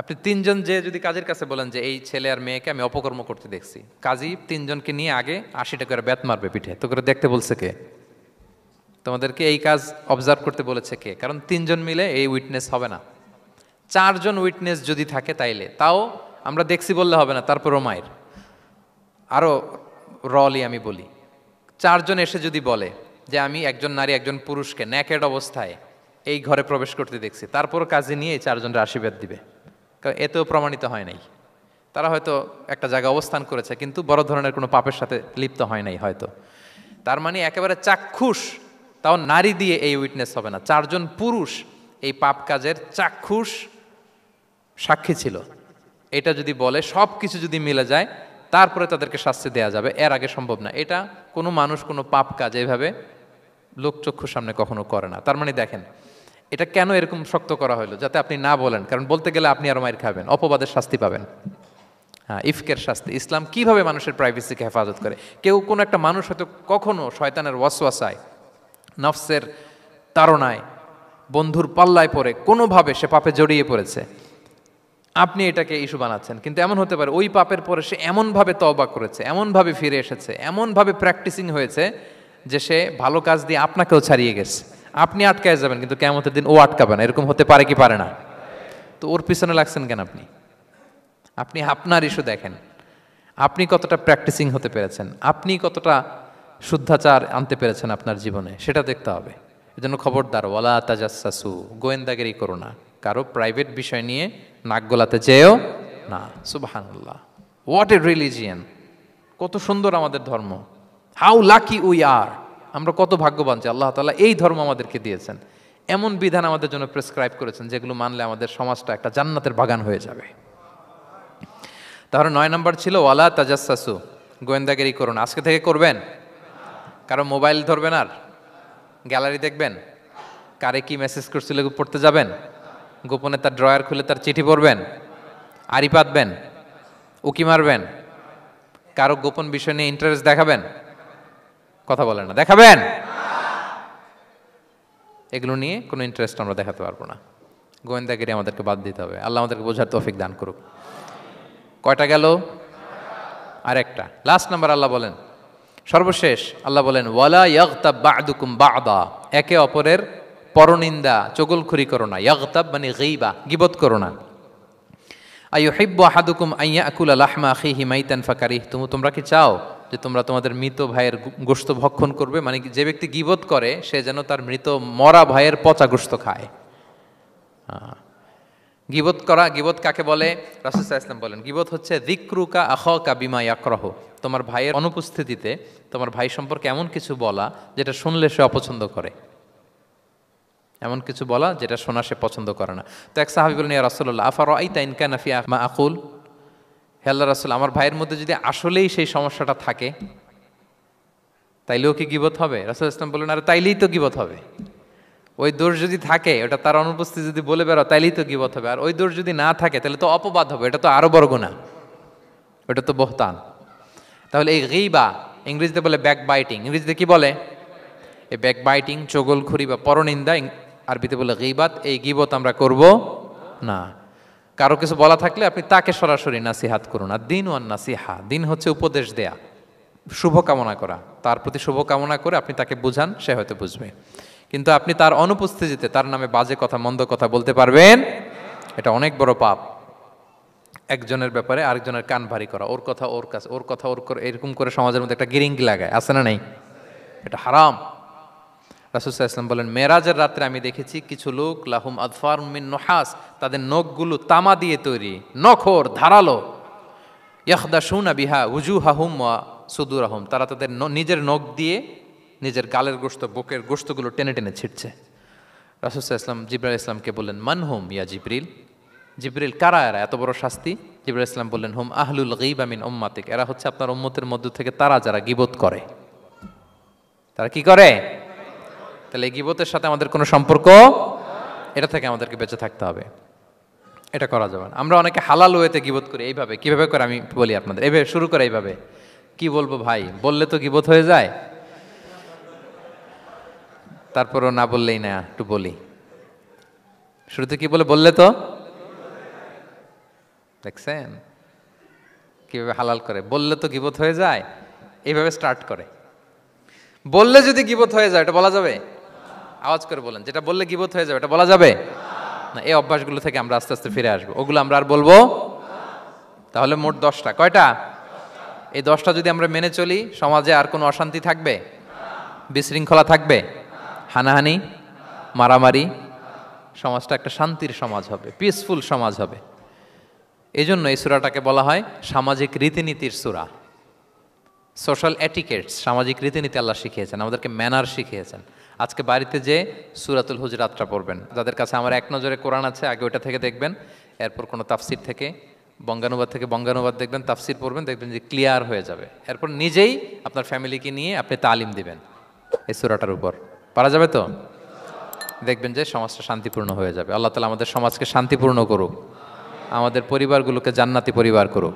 Speaker 1: আপনি 3 জন যে যদি কাজের কাছে বলেন যে এই ছেলে আর মেয়েকে আমি অপকর্ম করতে দেখছি, কাজী 3 জনকে নিয়ে আগে 80 টাকা করে বেত মারবে পিঠে, তো করে দেখতে বলছে কে? তোমাদেরকে এই কাজ অবজার্ভ করতে বলেছে কে? কারণ 3 জন মিলে এই উইটনেস হবে না। 4 জন উইটনেস যদি থাকে তাইলে তাও আমরা দেখছি বললে হবে না, তারপরও মায়ের। আরও রলি আমি বলি, 4 জন এসে যদি বলে যে আমি একজন নারী একজন পুরুষকে ন্যাকেড অবস্থায় এই ঘরে প্রবেশ করতে দেখছি, তারপর কাজে নিয়ে এই 4 জনের আশীর্বাদ দিবে, কারণ এতেও প্রমাণিত হয় নাই। তারা হয়তো একটা জায়গায় অবস্থান করেছে কিন্তু বড় ধরনের কোনো পাপের সাথে লিপ্ত হয় নাই হয়তো। তার মানে একেবারে চাক্ষুষ, তাও নারী দিয়ে এই উইটনেস হবে না, 4 জন পুরুষ এই পাপ কাজের চাক্ষুষ সাক্ষী ছিল। এটা যদি বলে সব কিছু যদি মিলে যায় তারপরে তাদেরকে শাস্তি দেয়া যাবে, এর আগে সম্ভব না। এটা কোনো মানুষ কোনো পাপ কাজ এভাবে লোকচক্ষুর সামনে কখনো করে না। তার মানে দেখেন এটা কেন এরকম শক্ত করা হলো, যাতে আপনি না বলেন, কারণ বলতে গেলে আপনি আরো মাইর খাবেন, অপবাদের শাস্তি পাবেন। হ্যাঁ, ইফকের শাস্তি। ইসলাম কিভাবে মানুষের প্রাইভেসিকে হেফাজত করে। কেউ কোনো একটা মানুষ হয়তো কখনো শয়তানের ওয়াসওয়াসায়, নফসের তাড়নায়, বন্ধুর পাল্লায় পড়ে কোনোভাবে সে পাপে জড়িয়ে পড়েছে, আপনি এটাকে ইস্যু বানাচ্ছেন। কিন্তু এমন হতে পারে ওই পাপের পরে সে এমনভাবে তওবা করেছে, এমনভাবে ফিরে এসেছে, এমনভাবে প্র্যাকটিসিং হয়েছে যে সে ভালো কাজ দিয়ে আপনাকেও ছাড়িয়ে গেছে। আপনি আটকায় যাবেন কিন্তু কিয়ামতের দিন ও আটকাবে না। এরকম হতে পারে কি পারে না? তো ওর পিছনে লাগছেন কেন আপনি? আপনি আপনার ইস্যু দেখেন, আপনি কতটা প্র্যাকটিসিং হতে পেরেছেন, আপনি কতটা শুদ্ধাচার আনতে পেরেছেন আপনার জীবনে, সেটা দেখতে হবে। এজন্য খবরদার, ওয়ালা তাজাসসু, গোয়েন্দাগিরি করো না, কারো প্রাইভেট বিষয় নিয়ে নাক গলাতে যেও না। সুবহানাল্লাহ, হোয়াট এ রিলিজিয়ান! কত সুন্দর আমাদের ধর্ম, হাউ লাকি উই আর! আমরা কত ভাগ্যবান যে আল্লাহ তাআলা এই ধর্ম আমাদেরকে দিয়েছেন, এমন বিধান আমাদের জন্য প্রেসক্রাইব করেছেন যেগুলো মানলে আমাদের সমাজটা একটা জান্নাতের বাগান হয়ে যাবে। তাহলে 9 নম্বর ছিল ওয়ালা তাজাসসু, গোয়েন্দাগিরি করুন। আজকে থেকে করবেন? কারো মোবাইল ধরবেন, আর গ্যালারি দেখবেন, কারে কি মেসেজ করছিল পড়তে যাবেন, গোপনে তার ড্রয়ার খুলে তার চিঠি পড়বেন, আড়ি পাতবেন, উকি মারবেন, কারো গোপন বিষয় নিয়ে ইন্টারেস্ট দেখাবেন? কথা বলেন না, দেখাবেন? এগুলো নিয়ে কোনো ইন্টারেস্ট আমরা দেখাতে পারবো না। গোয়েন্দাগিরি আমাদেরকে বাদ দিতে হবে। আল্লাহ আমাদেরকে বোঝার তৌফিক দান করুক। কয়টা গেল? আর একটা, লাস্ট নাম্বার। আল্লাহ বলেন, সর্বশেষ আল্লাহ বলেন, ওয়ালা ইয়াগতাব বা'দুকুম বা'দা, একে অপরের পরনিন্দা চগলখুরি করো না। ইয়াগতাব মানে গীবা, গীবত করো না। আইয়ুহিব্বু আহাদুকুম আইয়াকুলা লাহমা আখিহি মাইতান ফাকারিহতুম, তোমরা কি চাও যে তোমরা তোমাদের মৃত ভাইয়ের গোশত ভক্ষণ করবে? মানে যে ব্যক্তি গীবত করে সে যেন তার মৃত মরা ভাইয়ের পচা গোশত খায়। গীবত করা, গীবত কাকে বলে? রাসূল সাল্লাল্লাহু আলাইহি ওয়াসাল্লাম বলেন, গীবত হচ্ছে যিকরুকা আখাকা বিমা ইয়াকরাহু, তোমার ভাইয়ের অনুপস্থিতিতে তোমার ভাই সম্পর্কে এমন কিছু বলা যেটা শুনলে সে অপছন্দ করে, এমন কিছু বলা যেটা শোনা সে পছন্দ করে না। তো এক সাহাবী বলেন, ইয়া রাসূলুল্লাহ আফারাআইতা ইন কানা ফি মা আকুল, হে আল্লাহর রাসূল, আমার ভাইয়ের মধ্যে যদি আসলেই সেই সমস্যাটা থাকে তাইলেও কি গীবত হবে? রাসূল সাল্লাল্লাহু আলাইহি ওয়াসাল্লাম বলেন, আরে তাইলেই তো গীবত হবে। ওই দোষ যদি থাকে, ওটা তার অনুপস্থিতি যদি বলে বেরো তাইলেই তো গীবত হবে। আর ওই দোষ যদি না থাকে তাহলে তো অপবাদ হবে, এটা তো আরো বড় গুনাহ, ওটা তো বহতান। তাহলে এই গীবা, ইংরেজিতে বলে ব্যাক বাইটিং, ইংরেজিতে কি বলে? এই ব্যাক বাইটিং, চগলখুরি বা পরনিন্দা, আরবিতে বলে গীবাত। এই গীবত আমরা করব না। কারো কিছু বলা থাকলে আপনি তাকে সরাসরি নাসিহাত করুন। আর দিন ওয়ান নাসিহা, দিন হচ্ছে উপদেশ দেয়া, শুভ কামনা করা, তার প্রতি শুভ কামনা করে আপনি তাকে বুঝান, সে হয়তো বুঝবে। কিন্তু আপনি তার অনুপস্থিতিতে তার নামে বাজে কথা, মন্দ কথা বলতে পারবেন? এটা অনেক বড় পাপ। একজনের ব্যাপারে আরেকজনের কান ভারী করা, ওর কথা ওর কাছে, ওর কথা ওর করে, এরকম করে সমাজের মধ্যে একটা গিরিঙ্গি লাগায়, আছে না নেই? এটা হারাম। রাসূল সাল্লাল্লাহু আলাইহি ওয়াসাল্লাম বলেন, মেরাজের রাত্রে আমি দেখেছি কিছু লোক লাহুম আদফার মিন নুহাস, তাদের নখগুলো তামা দিয়ে তৈরি, নখর ধারালো, ইয়াখদাশুনা বিহা উজুহাহুম ওয়া সুদুরাহুম, তারা তাদের নিজের নখ দিয়ে নিজের গালের গোশত, বুকের গোশতগুলো টেনে টেনে ছিটছে। রাসূল সাল্লাল্লাহু আলাইহি ওয়াসাল্লাম জিবরাইল আলাইহিস সালামকে বললেন, মানহুম ইয়া জিবরিল, জিবরিল কারা এরা, এত বড় শাস্তি? জিবরাইল আলাইহিস সালাম বললেন, হুম আহলুল গীবা মিন উম্মাতিক, এরা হচ্ছে আপনার উম্মতের মধ্য থেকে তারা যারা গীবত করে। তারা কি করে? তাহলে এই গীবতের সাথে আমাদের কোনো সম্পর্ক, এটা থেকে আমাদেরকে বেঁচে থাকতে হবে, এটা করা যাবে না। আমরা অনেকে হালাল ওয়েতে গীবত করি। এইভাবে কিভাবে করে আমি বলি আপনাদের, এইভাবে শুরু করে, এইভাবে কি বলবো ভাই, বললে তো গীবত হয়ে যায়, তারপরও না বললেই না, একটু বলি। শুরুতে কি বলে? বললে তো, দেখছেন কিভাবে হালাল করে, বললে তো গীবত হয়ে যায়, এইভাবে স্টার্ট করে। বললে যদি গীবত হয়ে যায় এটা বলা যাবে? আওয়াজ করে বলেন, যেটা বললে গীবত হয়ে যাবে এটা বলা যাবে না। এই অভ্যাসগুলো থেকে আমরা আস্তে আস্তে ফিরে আসবো, ওগুলো আমরা আর বলবো। তাহলে মোট 10টা, কয়টা? এই 10টা যদি আমরা মেনে চলি, সমাজে আর কোনো অশান্তি থাকবে? বিশৃঙ্খলা থাকবে? হানাহানি, মারামারি? সমাজটা একটা শান্তির সমাজ হবে, পিসফুল সমাজ হবে। এই জন্য এই সূরাটাকে বলা হয় সামাজিক রীতিনীতির সূরা। সোশ্যাল এটিকেটস, সামাজিক রীতিনীতি আল্লাহ শিখিয়েছেন, আমাদেরকে ম্যানার শিখিয়েছেন। আজকে বাড়িতে যে সূরাতুল হুজরাতটা পড়বেন, যাদের কাছে আমার এক নজরে কোরআন আছে আগে ওইটা থেকে দেখবেন, এরপর কোনো তাফসির থেকে বঙ্গানুবাদ থেকে বঙ্গানুবাদ দেখবেন, তাফসির পড়বেন, দেখবেন যে ক্লিয়ার হয়ে যাবে। এরপর নিজেই আপনার ফ্যামিলিকে নিয়ে আপনি তালিম দিবেন এই সূরাটার উপর। পারা যাবে তো? দেখবেন যে সমাজটা শান্তিপূর্ণ হয়ে যাবে। আল্লাহ তাআলা আমাদের সমাজকে শান্তিপূর্ণ করুক, আমাদের পরিবারগুলোকে জান্নাতি পরিবার করুক।